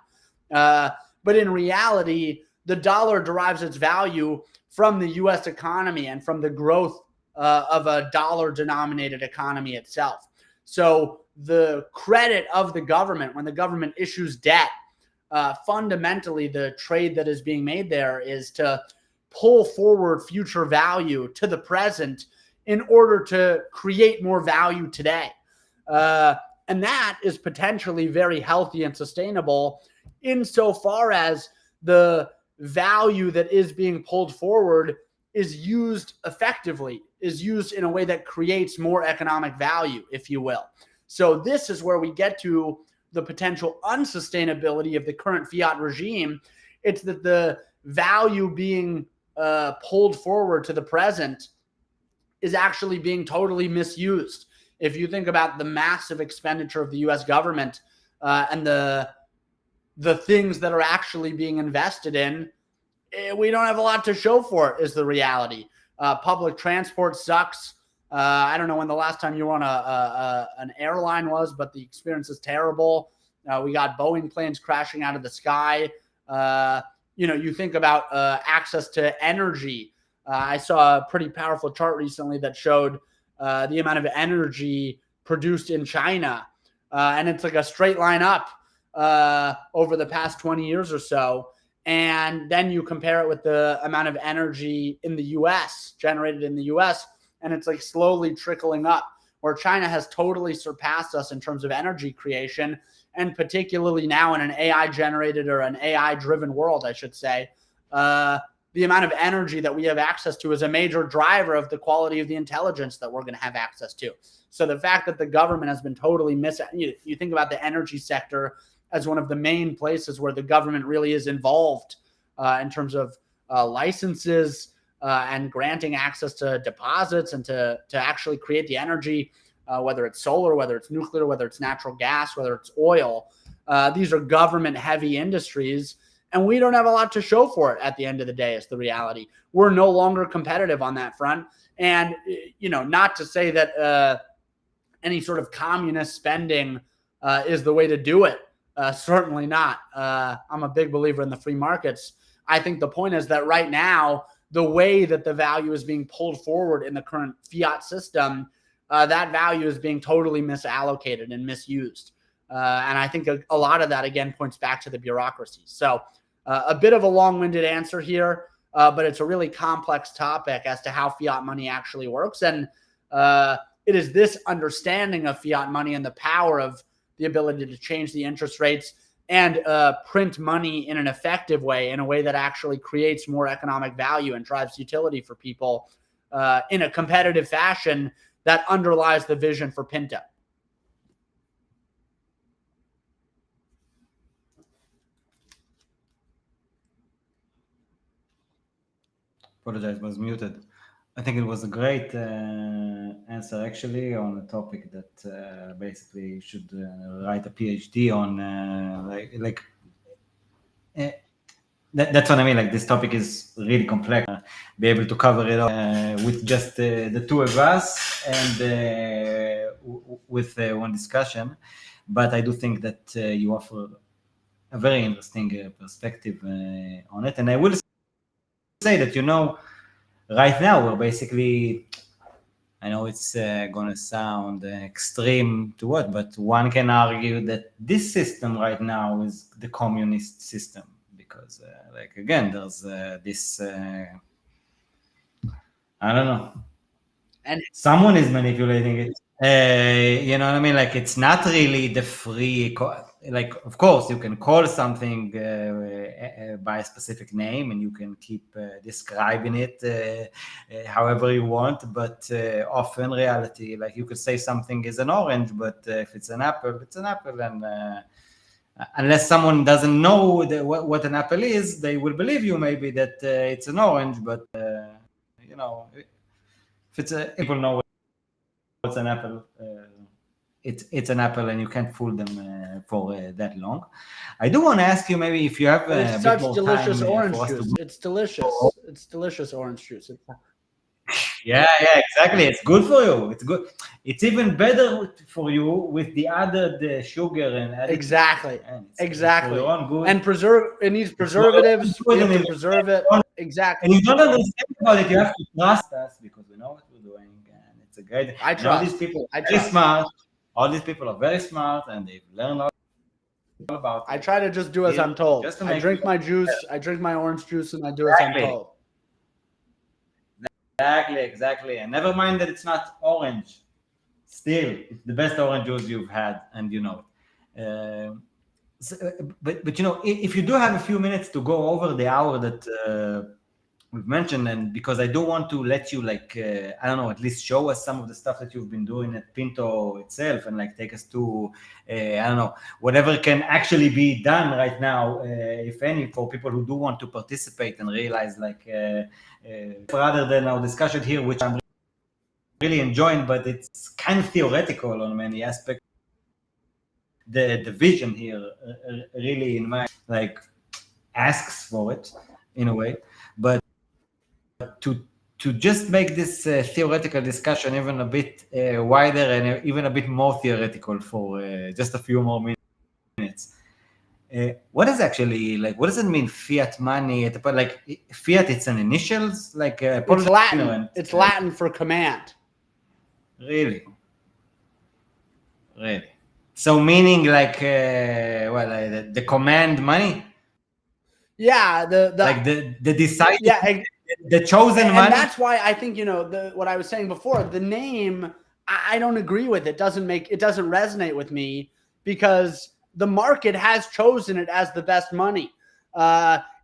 But in reality, the dollar derives its value from the US economy and from the growth of a dollar-denominated economy itself. So the credit of the government, when the government issues debt, fundamentally the trade that is being made there is to pull forward future value to the present in order to create more value today. And that is potentially very healthy and sustainable insofar as the value that is being pulled forward is used effectively, is used in a way that creates more economic value, if you will. So this is where we get to the potential unsustainability of the current fiat regime. It's that the value being pulled forward to the present is actually being totally misused. If you think about the massive expenditure of the US government and the things that are actually being invested in, we don't have a lot to show for it, is the reality. Public transport sucks. I don't know when the last time you were on an airline was, but the experience is terrible. We got Boeing planes crashing out of the sky. You think about access to energy. I saw a pretty powerful chart recently that showed the amount of energy produced in China. And it's like a straight line up over the past 20 years or so. And then you compare it with the amount of energy in the US, generated in the US, and it's like slowly trickling up, where China has totally surpassed us in terms of energy creation. And particularly now in an AI-generated or an AI-driven world, I should say, the amount of energy that we have access to is a major driver of the quality of the intelligence that we're going to have access to. So the fact that the government has been totally you think about the energy sector as one of the main places where the government really is involved in terms of licenses and granting access to deposits and to actually create the energy, whether it's solar, whether it's nuclear, whether it's natural gas, whether it's oil. These are government-heavy industries, and we don't have a lot to show for it at the end of the day, is the reality. We're no longer competitive on that front. And, not to say that any sort of communist spending is the way to do it. Certainly not. I'm a big believer in the free markets. I think the point is that right now, the way that the value is being pulled forward in the current fiat system, that value is being totally misallocated and misused. And I think a lot of that, again, points back to the bureaucracy. So a bit of a long-winded answer here, but it's a really complex topic as to how fiat money actually works. And it is this understanding of fiat money and the power of the ability to change the interest rates and print money in an effective way, in a way that actually creates more economic value and drives utility for people in a competitive fashion that underlies the vision for Pinto. Apologize, was muted. I think it was a great answer, actually, on a topic that basically you should write a PhD on. that's what I mean. Like this topic is really complex. Be able to cover it all with just the two of us and with one discussion. But I do think that you offer a very interesting perspective on it. And I will say that, right now we're basically, I know it's going to sound extreme to what, but one can argue that this system right now is the communist system because, like, again, there's this, I don't know, And someone is manipulating it. You know what I mean? Like, it's not really the free, like, of course, you can call something by a specific name and you can keep describing it however you want, but often reality, like you could say something is an orange, but if it's an apple, it's an apple. And unless someone doesn't know what an apple is, they will believe you maybe that it's an orange, but if it's people know what's an apple, it's an apple, and you can't fool them for that long. I do want to ask you maybe if you have a it's bit such more delicious time orange for us juice. to. It's delicious. It's delicious orange juice. Yeah, exactly. It's good for you. It's good. It's even better for you with the added sugar and added. Exactly. Exactly. For your own good. And it needs preservatives. We have to preserve it. Exactly. And you don't understand about it. You have to trust us because we know what we're doing, and it's a great. I and all these trust. people I are very trust. smart. All these people are very smart, and they've learned all about I it. try to just do as I'm told. Just to I make drink it- my juice. I drink my orange juice, and I do as I'm Exactly. told. Exactly. And never mind that it's not orange. Still, it's the best orange juice you've had, and you know it. But if you do have a few minutes to go over the hour that we've mentioned, and because I do want to let you I don't know, at least show us some of the stuff that you've been doing at Pinto itself, and like take us to I don't know, whatever can actually be done right now, if any, for people who do want to participate and realize rather than our discussion here, which I'm really enjoying, but it's kind of theoretical on many aspects. The vision here really, in my asks for it in a way, but to just make this theoretical discussion even a bit wider and even a bit more theoretical for just a few more minutes. What is actually what does it mean, fiat money? Fiat, it's an initials, It's Latin. It's Latin for command. Really. So meaning the command money. Yeah, the decided, yeah, the chosen money. And that's why I think what I was saying before. The name, I don't agree with. It doesn't resonate with me because the market has chosen it as the best money.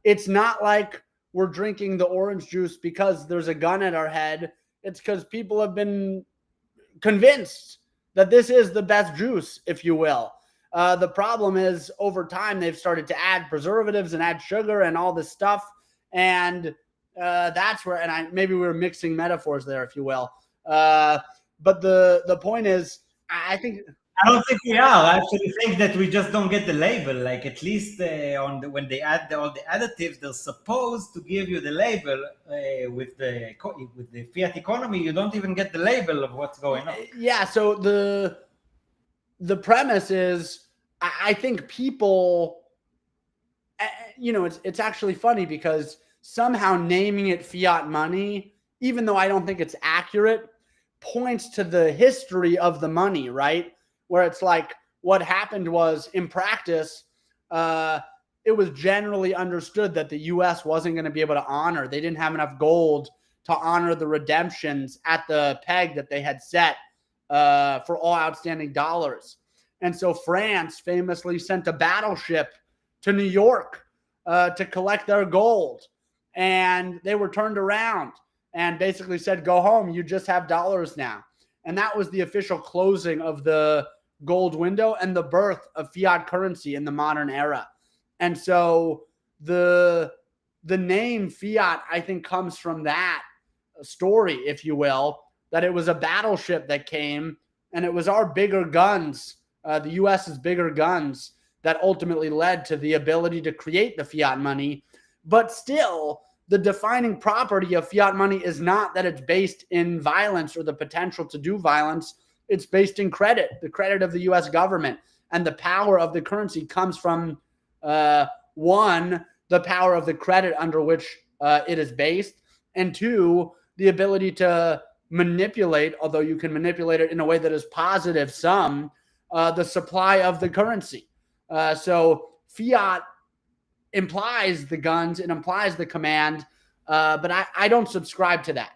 It's not like we're drinking the orange juice because there's a gun at our head. It's because people have been convinced that this is the best juice, if you will. The problem is over time, they've started to add preservatives and add sugar and all this stuff. And that's where, and maybe we were mixing metaphors there, if you will. But the point is, I don't think we are. I actually think that we just don't get the label. At least when they add all the additives, they're supposed to give you the label. With the fiat economy, you don't even get the label of what's going on. Yeah. So the premise is, I think people, it's actually funny because somehow naming it fiat money, even though I don't think it's accurate, points to the history of the money, right? Where it's what happened was, in practice, it was generally understood that the U.S. wasn't going to be able to honor. They didn't have enough gold to honor the redemptions at the peg that they had set for all outstanding dollars. And so France famously sent a battleship to New York to collect their gold. And they were turned around and basically said, go home. You just have dollars now. And that was the official closing of the gold window and the birth of fiat currency in the modern era. And so the name fiat, I think, comes from that story, if you will, that it was a battleship that came, and it was our bigger guns, the U.S.'s bigger guns, that ultimately led to the ability to create the fiat money. But still, the defining property of fiat money is not that it's based in violence or the potential to do violence. It's based in credit, the credit of the US government. And the power of the currency comes from, one, the power of the credit under which it is based, and two, the ability to manipulate, although you can manipulate it in a way that is positive sum, the supply of the currency. So fiat implies the guns, it implies the command, but I don't subscribe to that.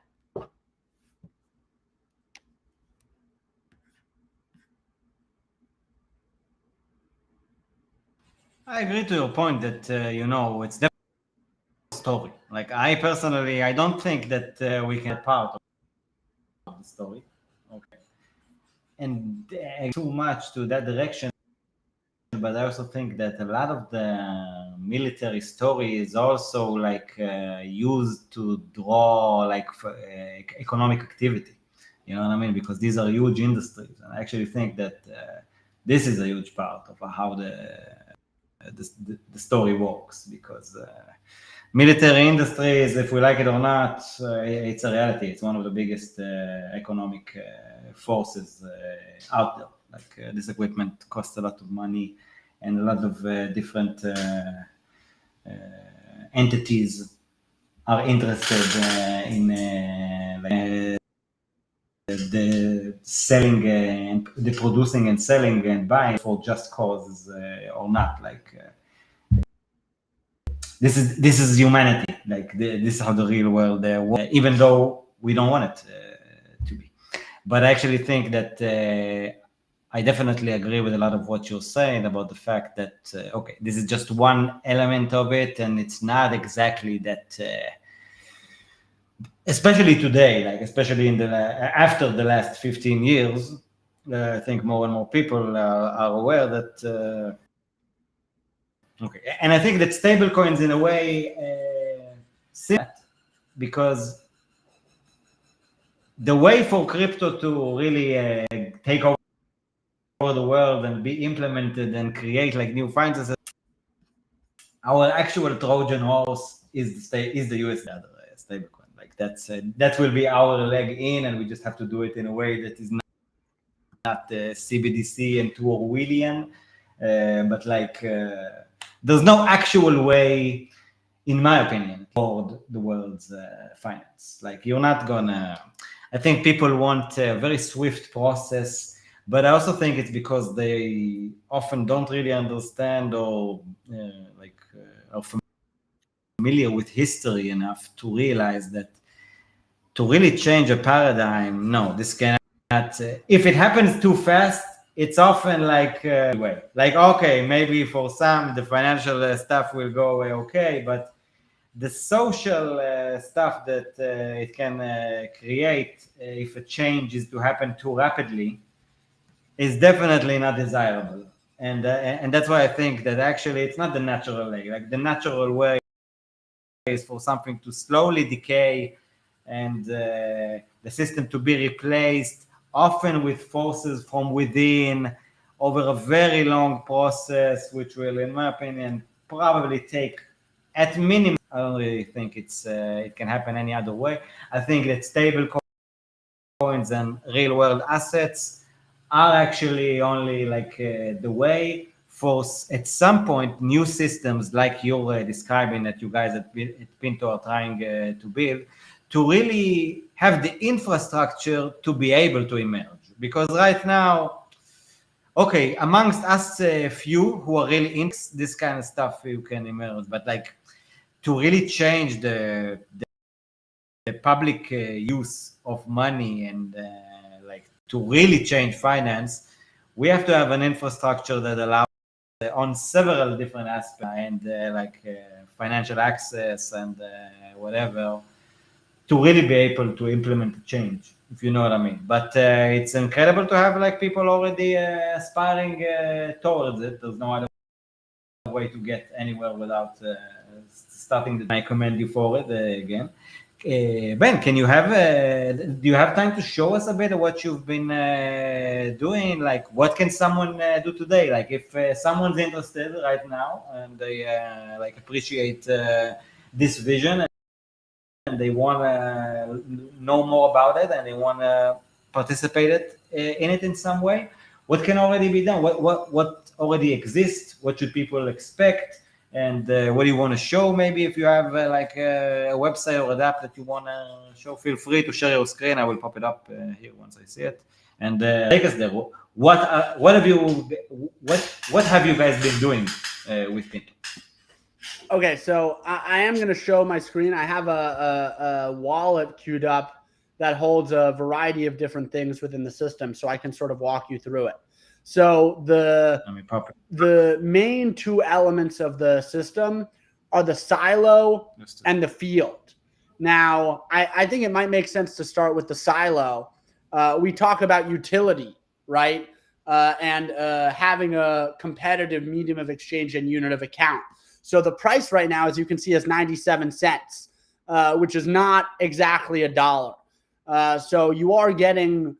I agree to your point that it's definitely a story. Like I personally, I don't think that we can be part of the story. Okay, and too much to that direction. But I also think that a lot of the military story is also like used to draw like economic activity. You know what I mean? Because these are huge industries, and I actually think that this is a huge part of how the story works. Because military industries, if we like it or not, it's a reality. It's one of the biggest economic forces out there. Like this equipment costs a lot of money, and a lot of different entities are interested in the selling and the producing and selling and buying for just causes or not. Like this is humanity. Like this is how the real world works, even though we don't want it to be. But I actually think that I definitely agree with a lot of what you're saying about the fact that, okay, this is just one element of it, and it's not exactly that, especially today, like especially after the last 15 years, I think more and more people are aware that, okay, and I think that stablecoins in a way, because the way for crypto to really take over the world and be implemented and create like new finances, our actual Trojan horse is the US dollar stablecoin. Like that will be our leg in, and we just have to do it in a way that is not CBDC and too Orwellian, but like there's no actual way, in my opinion, toward the world's finance. Like you're not gonna. I think people want a very swift process. But I also think it's because they often don't really understand or are familiar with history enough to realize that to really change a paradigm, no, this cannot. If it happens too fast, it's often like okay, maybe for some the financial stuff will go away, okay, but the social stuff that it can create if a change is to happen too rapidly is definitely not desirable, and that's why I think that actually it's not the natural way. Like the natural way is for something to slowly decay, and the system to be replaced, often with forces from within, over a very long process, which will, in my opinion, probably take at minimum. I don't really think it can happen any other way. I think that stable coins and real world assets are actually only like the way for at some point new systems like you're describing that you guys at Pinto are trying to build to really have the infrastructure to be able to emerge. Because right now, okay, amongst us a few who are really into this kind of stuff, you can emerge, but like to really change the public use of money and to really change finance, we have to have an infrastructure that allows on several different aspects and financial access and whatever to really be able to implement the change, if you know what I mean. But it's incredible to have like people already aspiring towards it. There's no other way to get anywhere without starting. I commend you for it again. Ben, do you have time to show us a bit of what you've been doing? Like, what can someone do today? Like, if someone's interested right now and they appreciate this vision and they want to know more about it and they want to participate in it in some way, what can already be done? What already exists? What should people expect? And what do you want to show? Maybe if you have like a website or an app that you want to show, feel free to share your screen. I will pop it up here once I see it. And take us there. What have you guys been doing with Pinto? Okay, so I am going to show my screen. I have a wallet queued up that holds a variety of different things within the system, so I can sort of walk you through it. So the main two elements of the system are the silo and the field. Now, I think it might make sense to start with the silo. We talk about utility, right? And having a competitive medium of exchange and unit of account. So the price right now, as you can see, is 97 cents, which is not exactly $1. So you are getting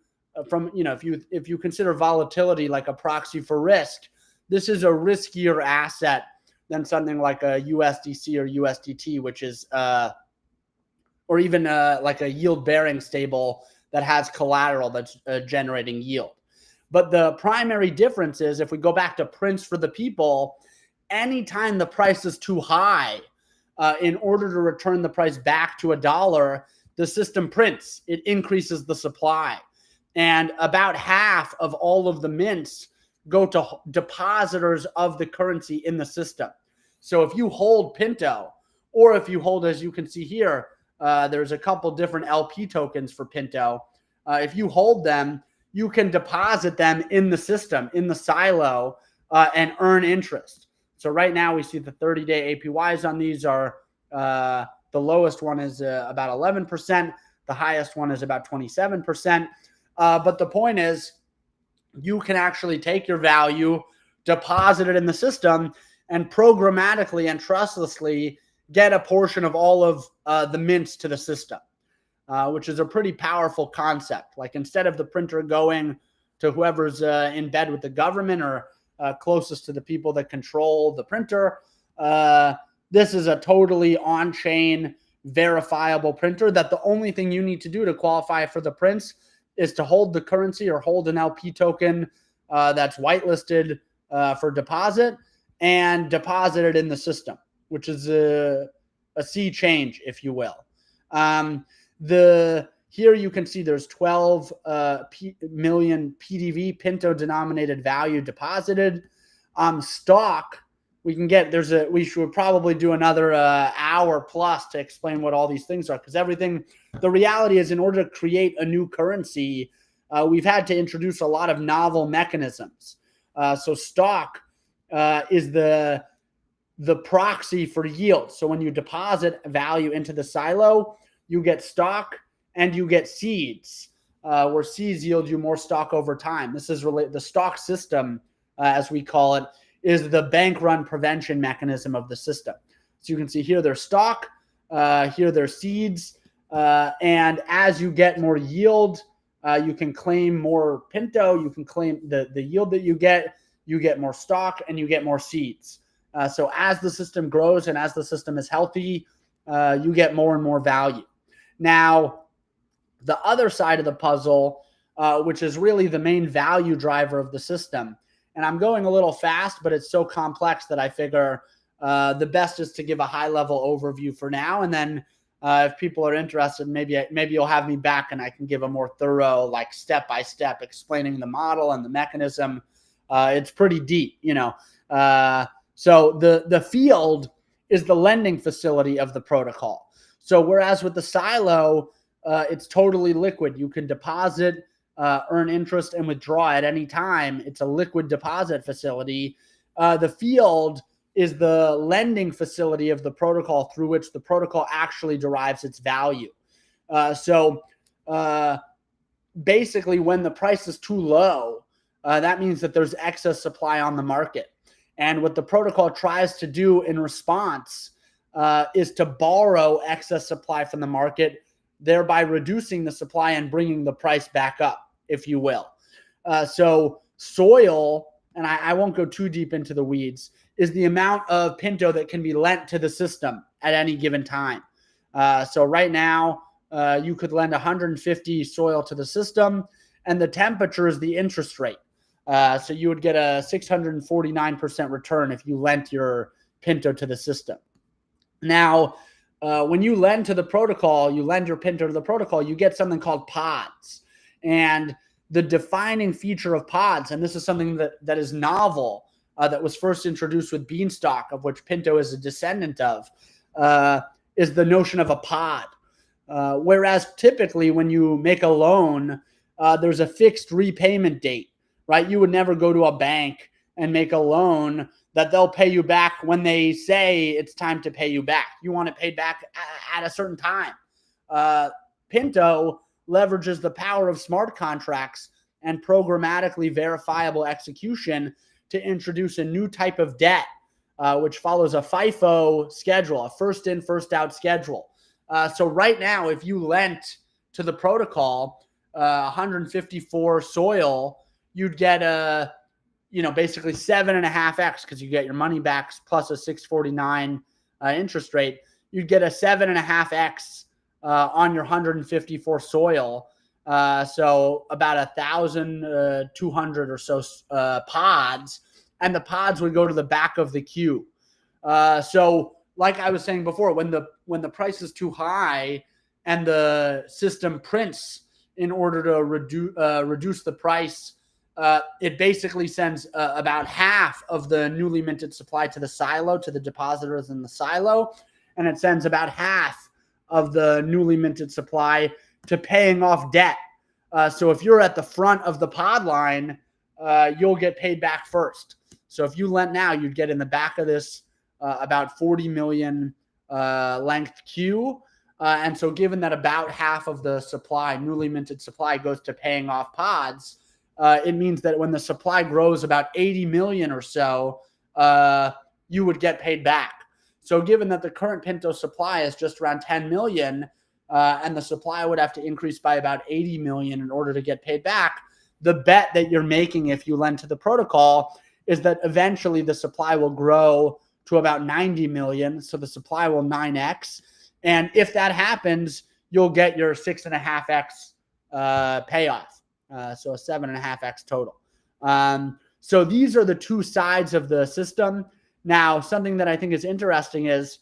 from, if you consider volatility like a proxy for risk, this is a riskier asset than something like a USDC or USDT, which is, or even like a yield bearing stable that has collateral that's generating yield. But the primary difference is if we go back to prints for the people, anytime the price is too high, in order to return the price back to $1, the system prints. It increases the supply. And about half of all of the mints go to depositors of the currency in the system. So if you hold Pinto, or if you hold, as you can see here, there's a couple different LP tokens for Pinto. If you hold them, you can deposit them in the system, in the silo, and earn interest. So right now we see the 30-day APYs on these are, the lowest one is about 11%. The highest one is about 27%. But the point is, you can actually take your value, deposit it in the system, and programmatically and trustlessly get a portion of all of the mints to the system, which is a pretty powerful concept. Like instead of the printer going to whoever's in bed with the government or closest to the people that control the printer, this is a totally on-chain verifiable printer that the only thing you need to do to qualify for the prints is to hold the currency or hold an LP token that's whitelisted for deposit and deposit it in the system, which is a sea change, if you will. Here you can see there's 12 million PDV Pinto denominated value deposited. Stock, we should probably do another hour plus to explain what all these things are, because the reality is, in order to create a new currency, we've had to introduce a lot of novel mechanisms. So stock is the proxy for yield. So when you deposit value into the silo, you get stock and you get seeds, where seeds yield you more stock over time. This is the stock system, as we call it, is the bank run prevention mechanism of the system. So you can see here there's stock, here there's seeds, and as you get more yield, you can claim more Pinto, you can claim the yield that you get more stock, and you get more seeds. So as the system grows and as the system is healthy, you get more and more value. Now, the other side of the puzzle, which is really the main value driver of the system, and I'm going a little fast, but it's so complex that I figure the best is to give a high-level overview for now, and then if people are interested, maybe you'll have me back and I can give a more thorough, like step-by-step explaining the model and the mechanism. It's pretty deep, So the field is the lending facility of the protocol. So whereas with the silo, it's totally liquid. You can deposit, earn interest, and withdraw at any time. It's a liquid deposit facility. The field is the lending facility of the protocol through which the protocol actually derives its value. So basically, when the price is too low, that means that there's excess supply on the market. And what the protocol tries to do in response is to borrow excess supply from the market, thereby reducing the supply and bringing the price back up, if you will. So soil, and I won't go too deep into the weeds, is the amount of Pinto that can be lent to the system at any given time. So right now, you could lend 150 soil to the system, and the temperature is the interest rate. So you would get a 649% return if you lent your Pinto to the system. Now, when you lend to the protocol, you lend your Pinto to the protocol, you get something called pods. And the defining feature of pods, and this is something that is novel, that was first introduced with Beanstalk, of which Pinto is a descendant of, is the notion of a pod. Whereas typically when you make a loan, there's a fixed repayment date, right? You would never go to a bank and make a loan that they'll pay you back when they say it's time to pay you back. You want it paid back at a certain time. Pinto leverages the power of smart contracts and programmatically verifiable execution to introduce a new type of debt, which follows a FIFO schedule, a first in, first out schedule. So right now, if you lent to the protocol 154 soil, you'd get basically 7.5x, because you get your money back plus a 649 interest rate. You'd get a 7.5x on your 154 soil. So about 1,200 or so pods, and the pods would go to the back of the queue. So like I was saying before, when the price is too high and the system prints in order to reduce the price, it basically sends about half of the newly minted supply to the silo, to the depositors in the silo, and it sends about half of the newly minted supply to paying off debt. So if you're at the front of the pod line, you'll get paid back first. So if you lent now, you'd get in the back of this about 40 million length queue. And so given that about half of the supply, newly minted supply, goes to paying off pods, it means that when the supply grows about 80 million or so, you would get paid back. So given that the current Pinto supply is just around 10 million, and the supply would have to increase by about 80 million in order to get paid back, the bet that you're making if you lend to the protocol is that eventually the supply will grow to about 90 million. So the supply will 9x. And if that happens, you'll get your 6.5x payoff. So a 7.5x total. So these are the two sides of the system. Now, something that I think is interesting is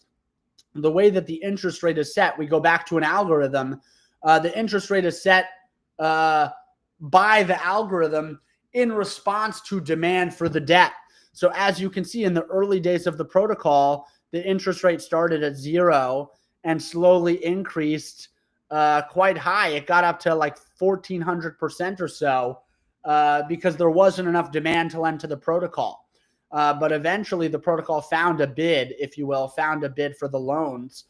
the way that the interest rate is set. We go back to an algorithm. The interest rate is set by the algorithm in response to demand for the debt. So as you can see, in the early days of the protocol, the interest rate started at 0 and slowly increased quite high. It got up to like 1,400% or so because there wasn't enough demand to lend to the protocol. But eventually the protocol found a bid, if you will, found a bid for the loans.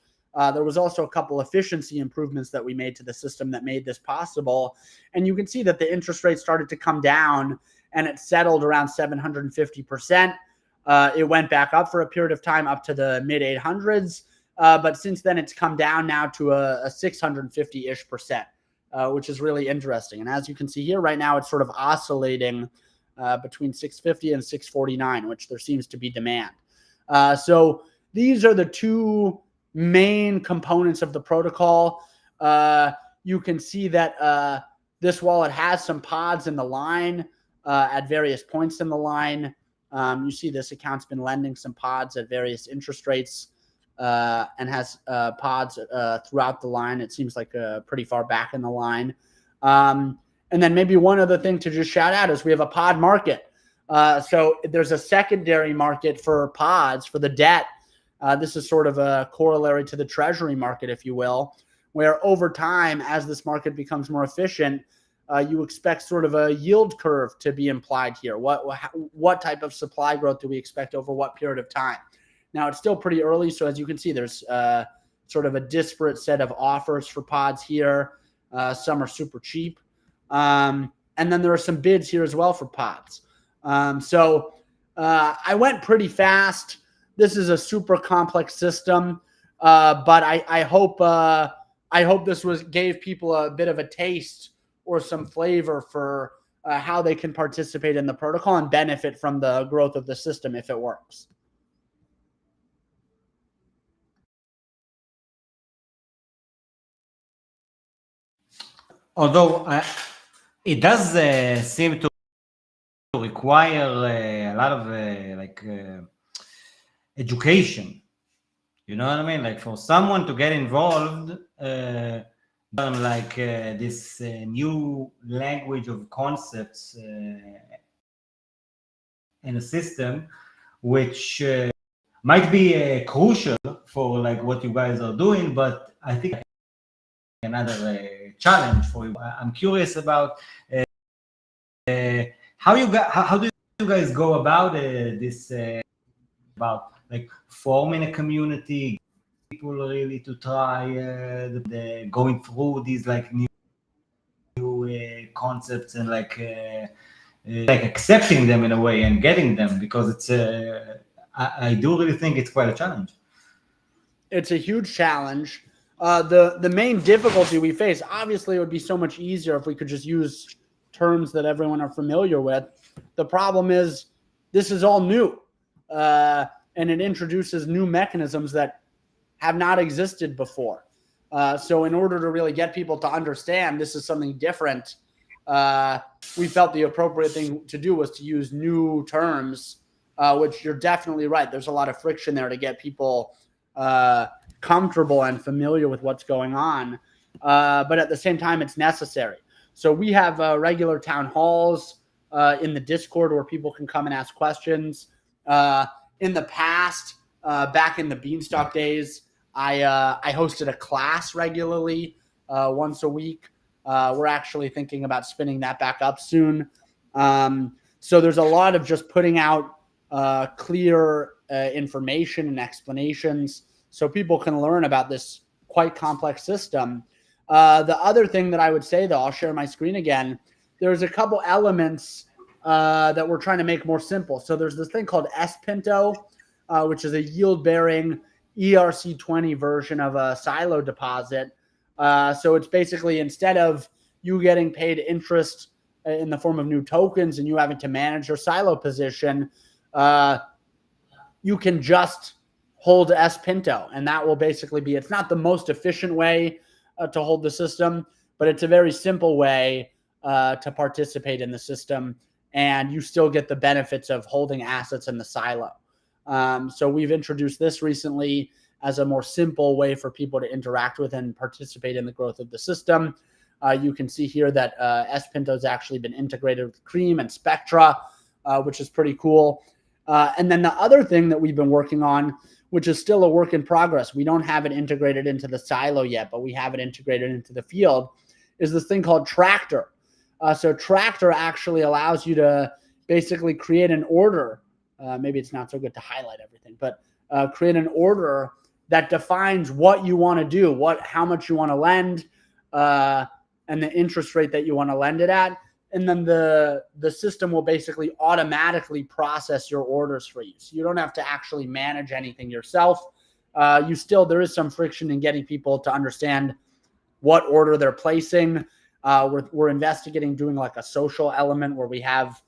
There was also a couple efficiency improvements that we made to the system that made this possible. And you can see that the interest rate started to come down and it settled around 750%. It went back up for a period of time up to the mid 800s. But since then, it's come down now to a 650-ish%, which is really interesting. And as you can see here right now, it's sort of oscillating between 650 and 649, which there seems to be demand. So these are the two main components of the protocol. You can see that this wallet has some pods in the line at various points in the line. You see this account's been lending some pods at various interest rates and has pods throughout the line. It seems like pretty far back in the line. And then maybe one other thing to just shout out is we have a pod market. So there's a secondary market for pods for the debt. This is sort of a corollary to the treasury market, if you will, where over time, as this market becomes more efficient, you expect sort of a yield curve to be implied here. What type of supply growth do we expect over what period of time? Now, it's still pretty early, so as you can see, there's sort of a disparate set of offers for pods here. Some are super cheap. And then there are some bids here as well for pods. So I went pretty fast. This is a super complex system, but I hope this gave people a bit of a taste or some flavor for how they can participate in the protocol and benefit from the growth of the system if it works. Although it does seem to require a lot of education. You know what I mean? Like for someone to get involved, this new language of concepts in a system, which might be crucial for like what you guys are doing, but I think another challenge for you. I'm curious about how do you guys go about this about like forming a community, people really to try going through these like new concepts and like accepting them in a way and getting them, because it's I do really think it's quite a challenge. It's a huge challenge. The main difficulty we face, obviously, it would be so much easier if we could just use terms that everyone are familiar with. The problem is this is all new, and it introduces new mechanisms that have not existed before. So in order to really get people to understand this is something different, we felt the appropriate thing to do was to use new terms, which you're definitely right. There's a lot of friction there to get people comfortable and familiar with what's going on. But at the same time, it's necessary. So we have regular town halls in the Discord where people can come and ask questions. In the past, back in the Beanstalk days, I hosted a class regularly once a week. We're actually thinking about spinning that back up soon. So there's a lot of just putting out clear information and explanations so people can learn about this quite complex system. The other thing that I would say, though, I'll share my screen again. There's a couple elements that we're trying to make more simple. So there's this thing called Pinto, which is a yield-bearing ERC20 version of a silo deposit. So it's basically, instead of you getting paid interest in the form of new tokens and you having to manage your silo position, you can just hold Pinto, and that will basically be, it's not the most efficient way to hold the system, but it's a very simple way to participate in the system, and you still get the benefits of holding assets in the silo. So we've introduced this recently as a more simple way for people to interact with and participate in the growth of the system. You can see here that Pinto has actually been integrated with Cream and Spectra, which is pretty cool. And then the other thing that we've been working on, which is still a work in progress, we don't have it integrated into the silo yet, but we have it integrated into the field, is this thing called Tractor. So Tractor actually allows you to basically create an order. Maybe it's not so good to highlight everything, but create an order that defines what you want to do, how much you want to lend, and the interest rate that you want to lend it at. And then the system will basically automatically process your orders for you. So you don't have to actually manage anything yourself. There is some friction in getting people to understand what order they're placing. We're investigating doing like a social element where we have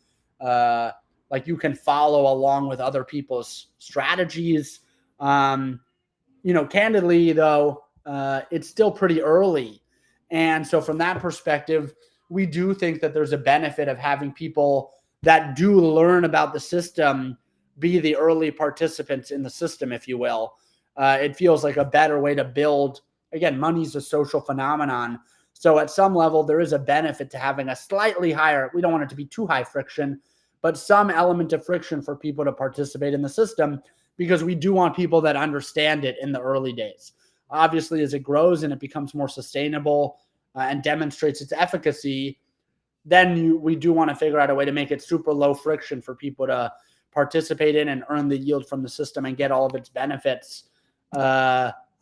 like you can follow along with other people's strategies. Candidly though, it's still pretty early. And so from that perspective, we do think that there's a benefit of having people that do learn about the system be the early participants in the system, if you will. It feels like a better way to build. Again, money's a social phenomenon. So at some level, there is a benefit to having a slightly higher, we don't want it to be too high friction, but some element of friction for people to participate in the system, because we do want people that understand it in the early days. Obviously, as it grows and it becomes more sustainable and demonstrates its efficacy, then we do want to figure out a way to make it super low friction for people to participate in and earn the yield from the system and get all of its benefits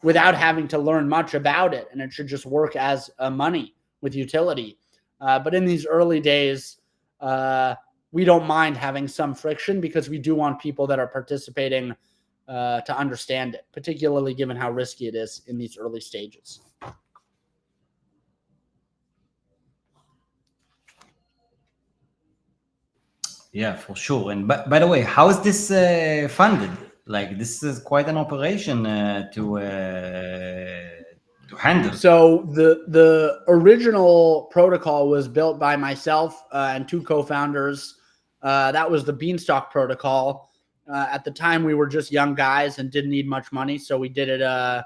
without having to learn much about it. And it should just work as money with utility. But in these early days, we don't mind having some friction because we do want people that are participating to understand it, particularly given how risky it is in these early stages. Yeah, for sure. And by the way, how is this funded? Like, this is quite an operation to handle. So the original protocol was built by myself and two co-founders. That was the Beanstalk protocol. At the time, we were just young guys and didn't need much money, so we did it,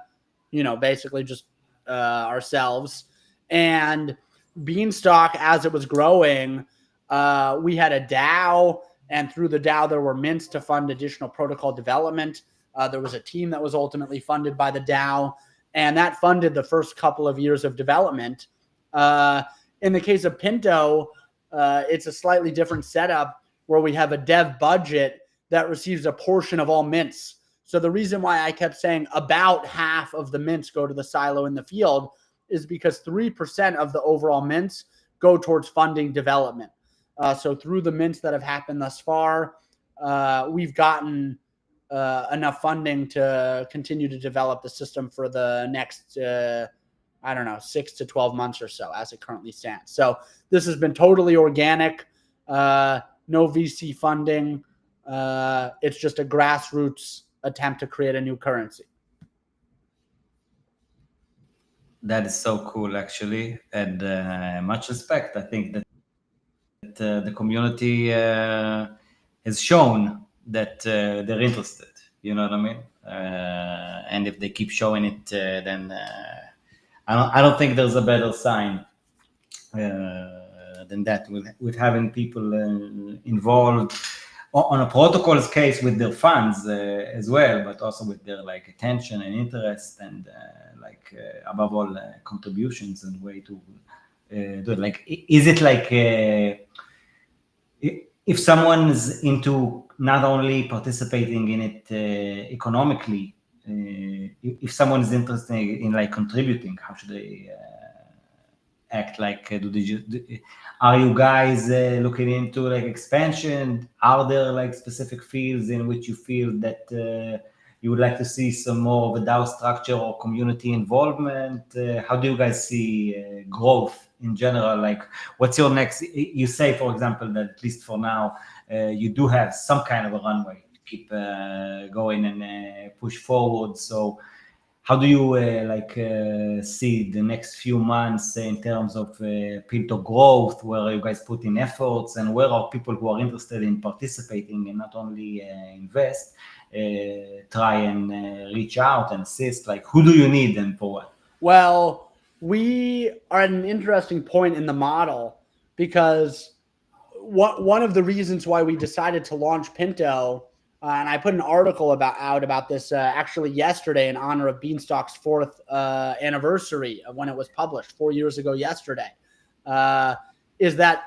basically just ourselves. And Beanstalk, as it was growing, we had a DAO, and through the DAO, there were mints to fund additional protocol development. There was a team that was ultimately funded by the DAO, and that funded the first couple of years of development. In the case of Pinto, it's a slightly different setup where we have a dev budget that receives a portion of all mints. So the reason why I kept saying about half of the mints go to the silo in the field is because 3% of the overall mints go towards funding development. So through the mints that have happened thus far, we've gotten enough funding to continue to develop the system for the next, 6 to 12 months or so as it currently stands. So this has been totally organic, no VC funding. It's just a grassroots attempt to create a new currency. That is so cool, actually, and much respect. I think that the community has shown that they're interested. You know what I mean? And if they keep showing it, then I don't think there's a better sign than that. With having people involved on a protocol's case with their funds as well, but also with their attention and interest and above all contributions and way to do it. Is it if someone's into not only participating in it economically, if someone is interested in contributing, how should they act? Are you guys looking into expansion? Are there specific fields in which you feel that you would like to see some more of a DAO structure or community involvement? How do you guys see growth in general? What's your next? You say, for example, that at least for now, you do have some kind of a runway to keep going and push forward. So how do you see the next few months in terms of Pinto growth, where you guys put in efforts, and where are people who are interested in participating and not only invest, try and reach out and assist? Who do you need and for what? Well, we are at an interesting point in the model because one of the reasons why we decided to launch Pinto, and I put an article out about this actually yesterday in honor of Beanstalk's 4th anniversary of when it was published 4 years ago yesterday, is that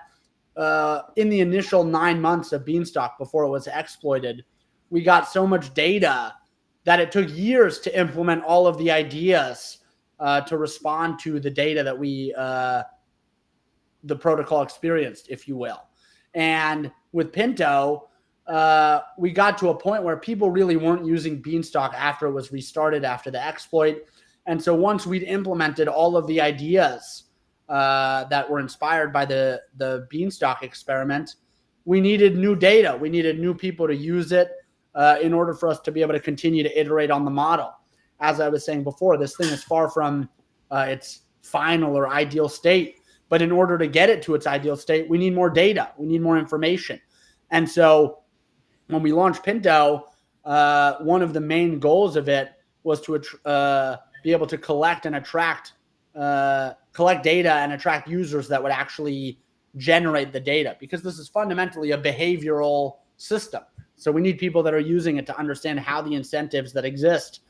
in the initial 9 months of Beanstalk before it was exploited, we got so much data that it took years to implement all of the ideas to respond to the data that the protocol experienced, if you will. And with Pinto, we got to a point where people really weren't using Beanstalk after it was restarted after the exploit. And so once we'd implemented all of the ideas that were inspired by the Beanstalk experiment, we needed new data. We needed new people to use it in order for us to be able to continue to iterate on the model. As I was saying before, this thing is far from its final or ideal state. But in order to get it to its ideal state, we need more data. We need more information. And so when we launched Pinto, one of the main goals of it was to be able to collect data and attract users that would actually generate the data, because this is fundamentally a behavioral system. So we need people that are using it to understand how the incentives that exist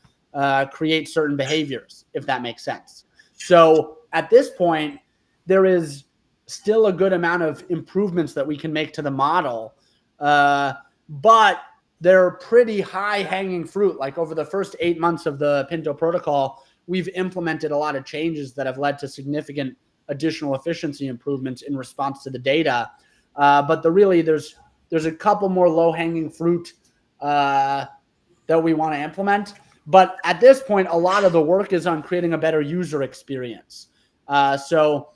create certain behaviors, if that makes sense. So at this point, there is still a good amount of improvements that we can make to the model, but they're pretty high-hanging fruit. Over the first 8 months of the Pinto protocol, we've implemented a lot of changes that have led to significant additional efficiency improvements in response to the data. But there's a couple more low-hanging fruit that we want to implement. But at this point, a lot of the work is on creating a better user experience. So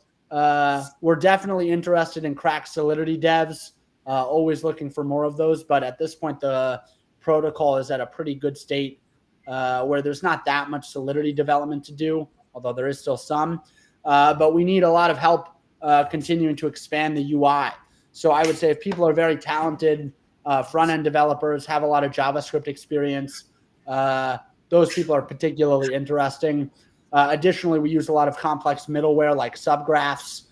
we're definitely interested in cracked Solidity devs, always looking for more of those. But at this point, the protocol is at a pretty good state where there's not that much Solidity development to do, although there is still some. But we need a lot of help continuing to expand the UI. So I would say if people are very talented front-end developers, have a lot of JavaScript experience, those people are particularly interesting. Additionally, we use a lot of complex middleware like subgraphs.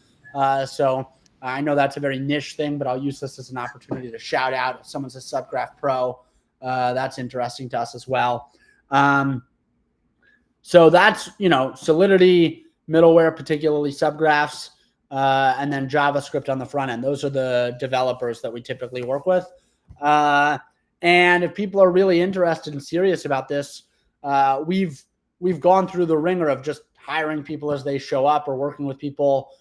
So I know that's a very niche thing, but I'll use this as an opportunity to shout out if someone's a subgraph pro. That's interesting to us as well. So that's, Solidity, middleware, particularly subgraphs, and then JavaScript on the front end. Those are the developers that we typically work with. And if people are really interested and serious about this, we've gone through the ringer of just hiring people as they show up or working with people.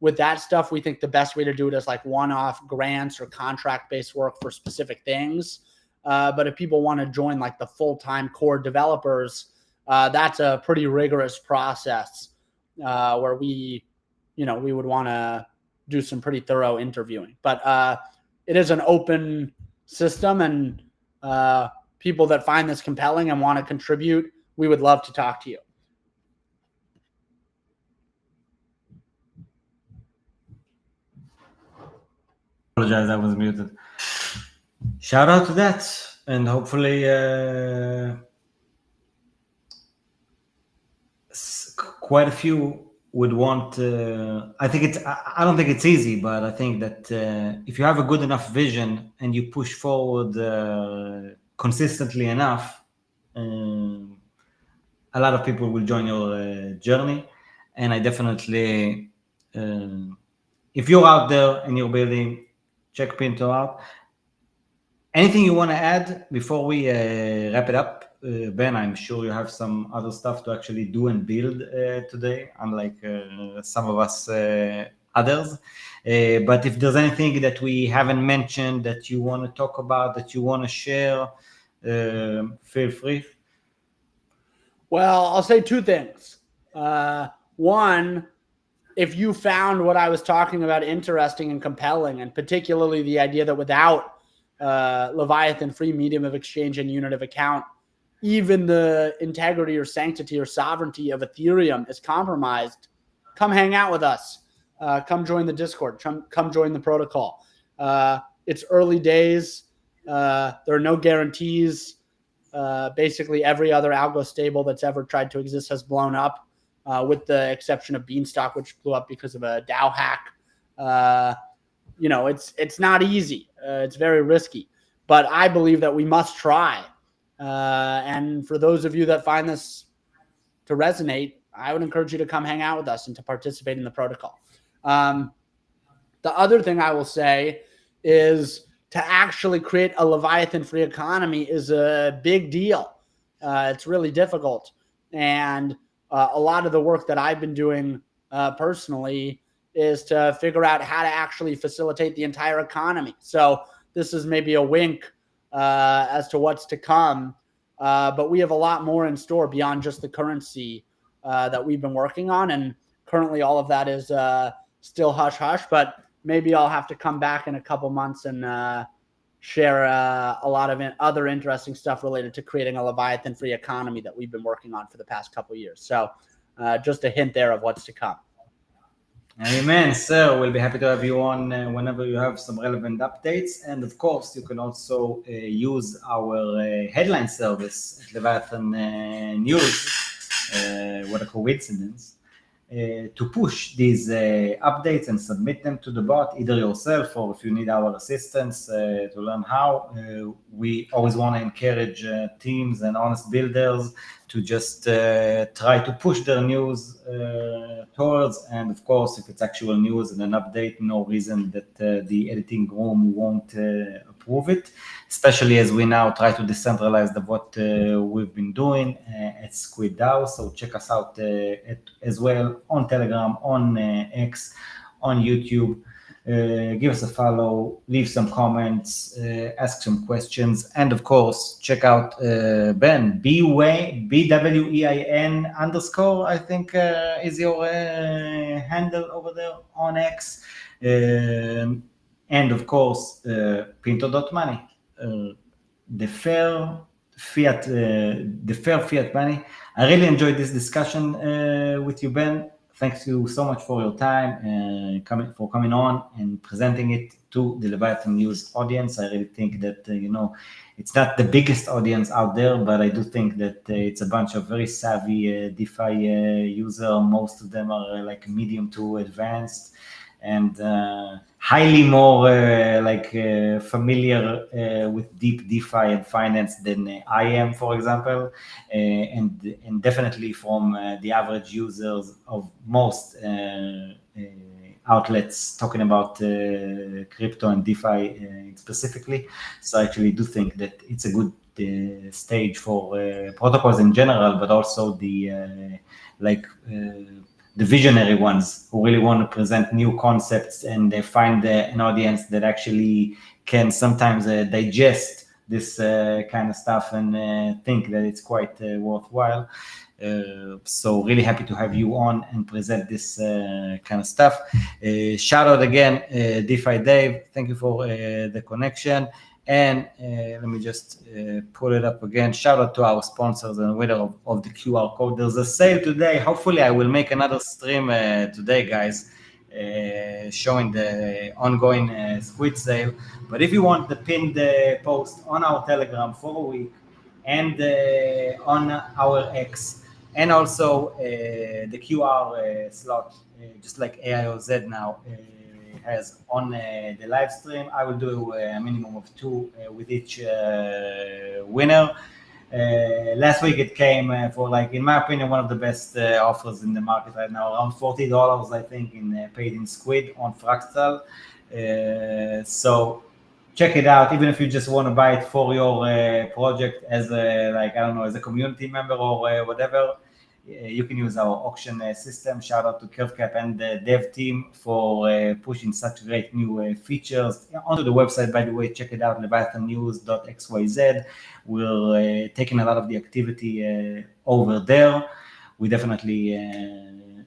With that stuff, we think the best way to do it is like one-off grants or contract-based work for specific things. But if people want to join like the full-time core developers, that's a pretty rigorous process where we would want to do some pretty thorough interviewing. But it is an open system, and people that find this compelling and want to contribute, we would love to talk to you. Apologize, I was muted. Shout out to that, and hopefully quite a few would want. I don't think it's easy, but I think that if you have a good enough vision and you push forward consistently enough, a lot of people will join your journey. And I definitely, if you're out there and you're building, check Pinto out. Anything you want to add before we wrap it up? Ben, I'm sure you have some other stuff to actually do and build today, unlike some of us others. But if there's anything that we haven't mentioned that you want to talk about, that you want to share, feel free. Well, I'll say two things. One, if you found what I was talking about interesting and compelling, and particularly the idea that without Leviathan, free medium of exchange and unit of account, even the integrity or sanctity or sovereignty of Ethereum is compromised, come hang out with us. Come join the Discord. Come join the protocol. It's early days. There are no guarantees. Basically, every other algo stable that's ever tried to exist has blown up, with the exception of Beanstalk, which blew up because of a DAO hack. It's not easy. It's very risky. But I believe that we must try. And for those of you that find this to resonate, I would encourage you to come hang out with us and to participate in the protocol. The other thing I will say is to actually create a Leviathan-free economy is a big deal. It's really difficult. And a lot of the work that I've been doing personally is to figure out how to actually facilitate the entire economy. So this is maybe a wink as to what's to come. But we have a lot more in store beyond just the currency that we've been working on. And currently all of that is still hush-hush, but maybe I'll have to come back in a couple months and share a lot of other interesting stuff related to creating a Leviathan-free economy that we've been working on for the past couple of years. So just a hint there of what's to come. Amen. So we'll be happy to have you on whenever you have some relevant updates. And of course, you can also use our headline service at Leviathan News. What a coincidence. To push these updates and submit them to the bot, either yourself or if you need our assistance to learn how. We always want to encourage teams and honest builders to just try to push their news towards, and of course, if it's actual news and an update, no reason that the editing room won't approve it, especially as we now try to decentralize what we've been doing at Squid DAO. So check us out as well on Telegram, on X, on YouTube. Give us a follow, leave some comments, ask some questions, and of course, check out Ben, BWein _ I think is your handle over there on X. And of course, Pinto.money. The fiat, the fair fiat money. I really enjoyed this discussion with you, Ben. Thanks you so much for your time coming on and presenting it to the Leviathan News audience. I really think that it's not the biggest audience out there, but I do think that it's a bunch of very savvy DeFi user. Most of them are like medium to advanced and highly more familiar with deep DeFi and finance than I am, for example, and definitely from the average users of most outlets talking about crypto and DeFi specifically. So I actually do think that it's a good stage for protocols in general, but also the visionary ones who really want to present new concepts, and they find an audience that actually can sometimes digest this kind of stuff and think that it's quite worthwhile. So really happy to have you on and present this kind of stuff. Shout out again, DeFi Dave. Thank you for the connection. And let me just pull it up again. Shout out to our sponsors and winner of the QR code. There's a sale today. Hopefully I will make another stream today, guys, showing the ongoing squid sale. But if you want the pinned post on our Telegram for a week and on our X, and also the QR slot, just like AIOZ now, has on the live stream. I will do a minimum of 2 with each winner. Last week it came for, like, in my opinion, one of the best offers in the market right now, around $40, I think, in paid in squid on Fractal. So check it out, even if you just want to buy it for your project as as a community member or whatever. You can use our auction system. Shout out to CurveCap and the dev team for pushing such great new features onto the website. By the way, check it out, leviathannews.xyz. We're taking a lot of the activity over there. We definitely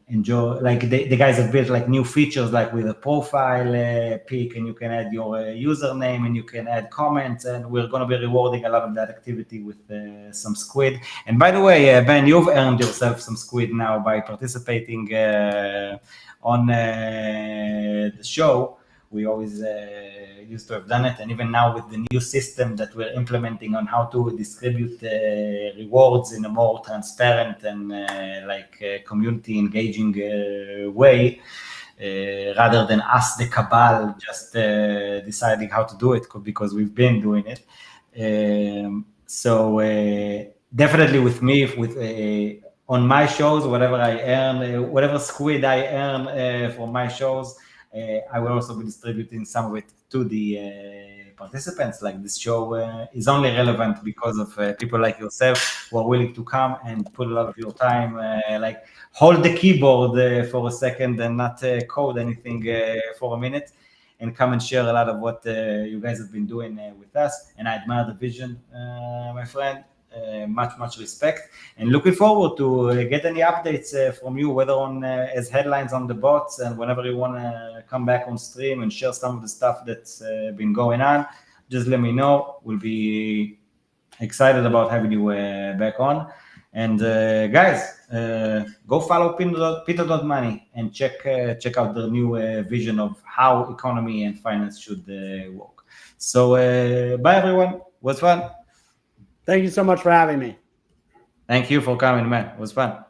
enjoy, like the guys have built like new features, like with a profile pic, and you can add your username and you can add comments, and we're going to be rewarding a lot of that activity with some squid. And by the way, Ben, you've earned yourself some squid now by participating on the show. We always used to have done it, and even now with the new system that we're implementing on how to distribute rewards in a more transparent and community engaging way, rather than us, the cabal, just deciding how to do it, because we've been doing it. So definitely with me, on my shows, whatever I earn, whatever squid I earn for my shows, I will also be distributing some of it to the participants. Like, this show is only relevant because of people like yourself who are willing to come and put a lot of your time, like hold the keyboard for a second and not code anything for a minute, and come and share a lot of what you guys have been doing with us. And I admire the vision, my friend. Much respect, and looking forward to get any updates from you, whether on as headlines on the bots, and whenever you want to come back on stream and share some of the stuff that's been going on, just let me know. We'll be excited about having you back on. And guys, go follow Pinto.money and check out the new vision of how economy and finance should work. So bye everyone, it was fun. Thank you so much for having me. Thank you for coming, man. It was fun.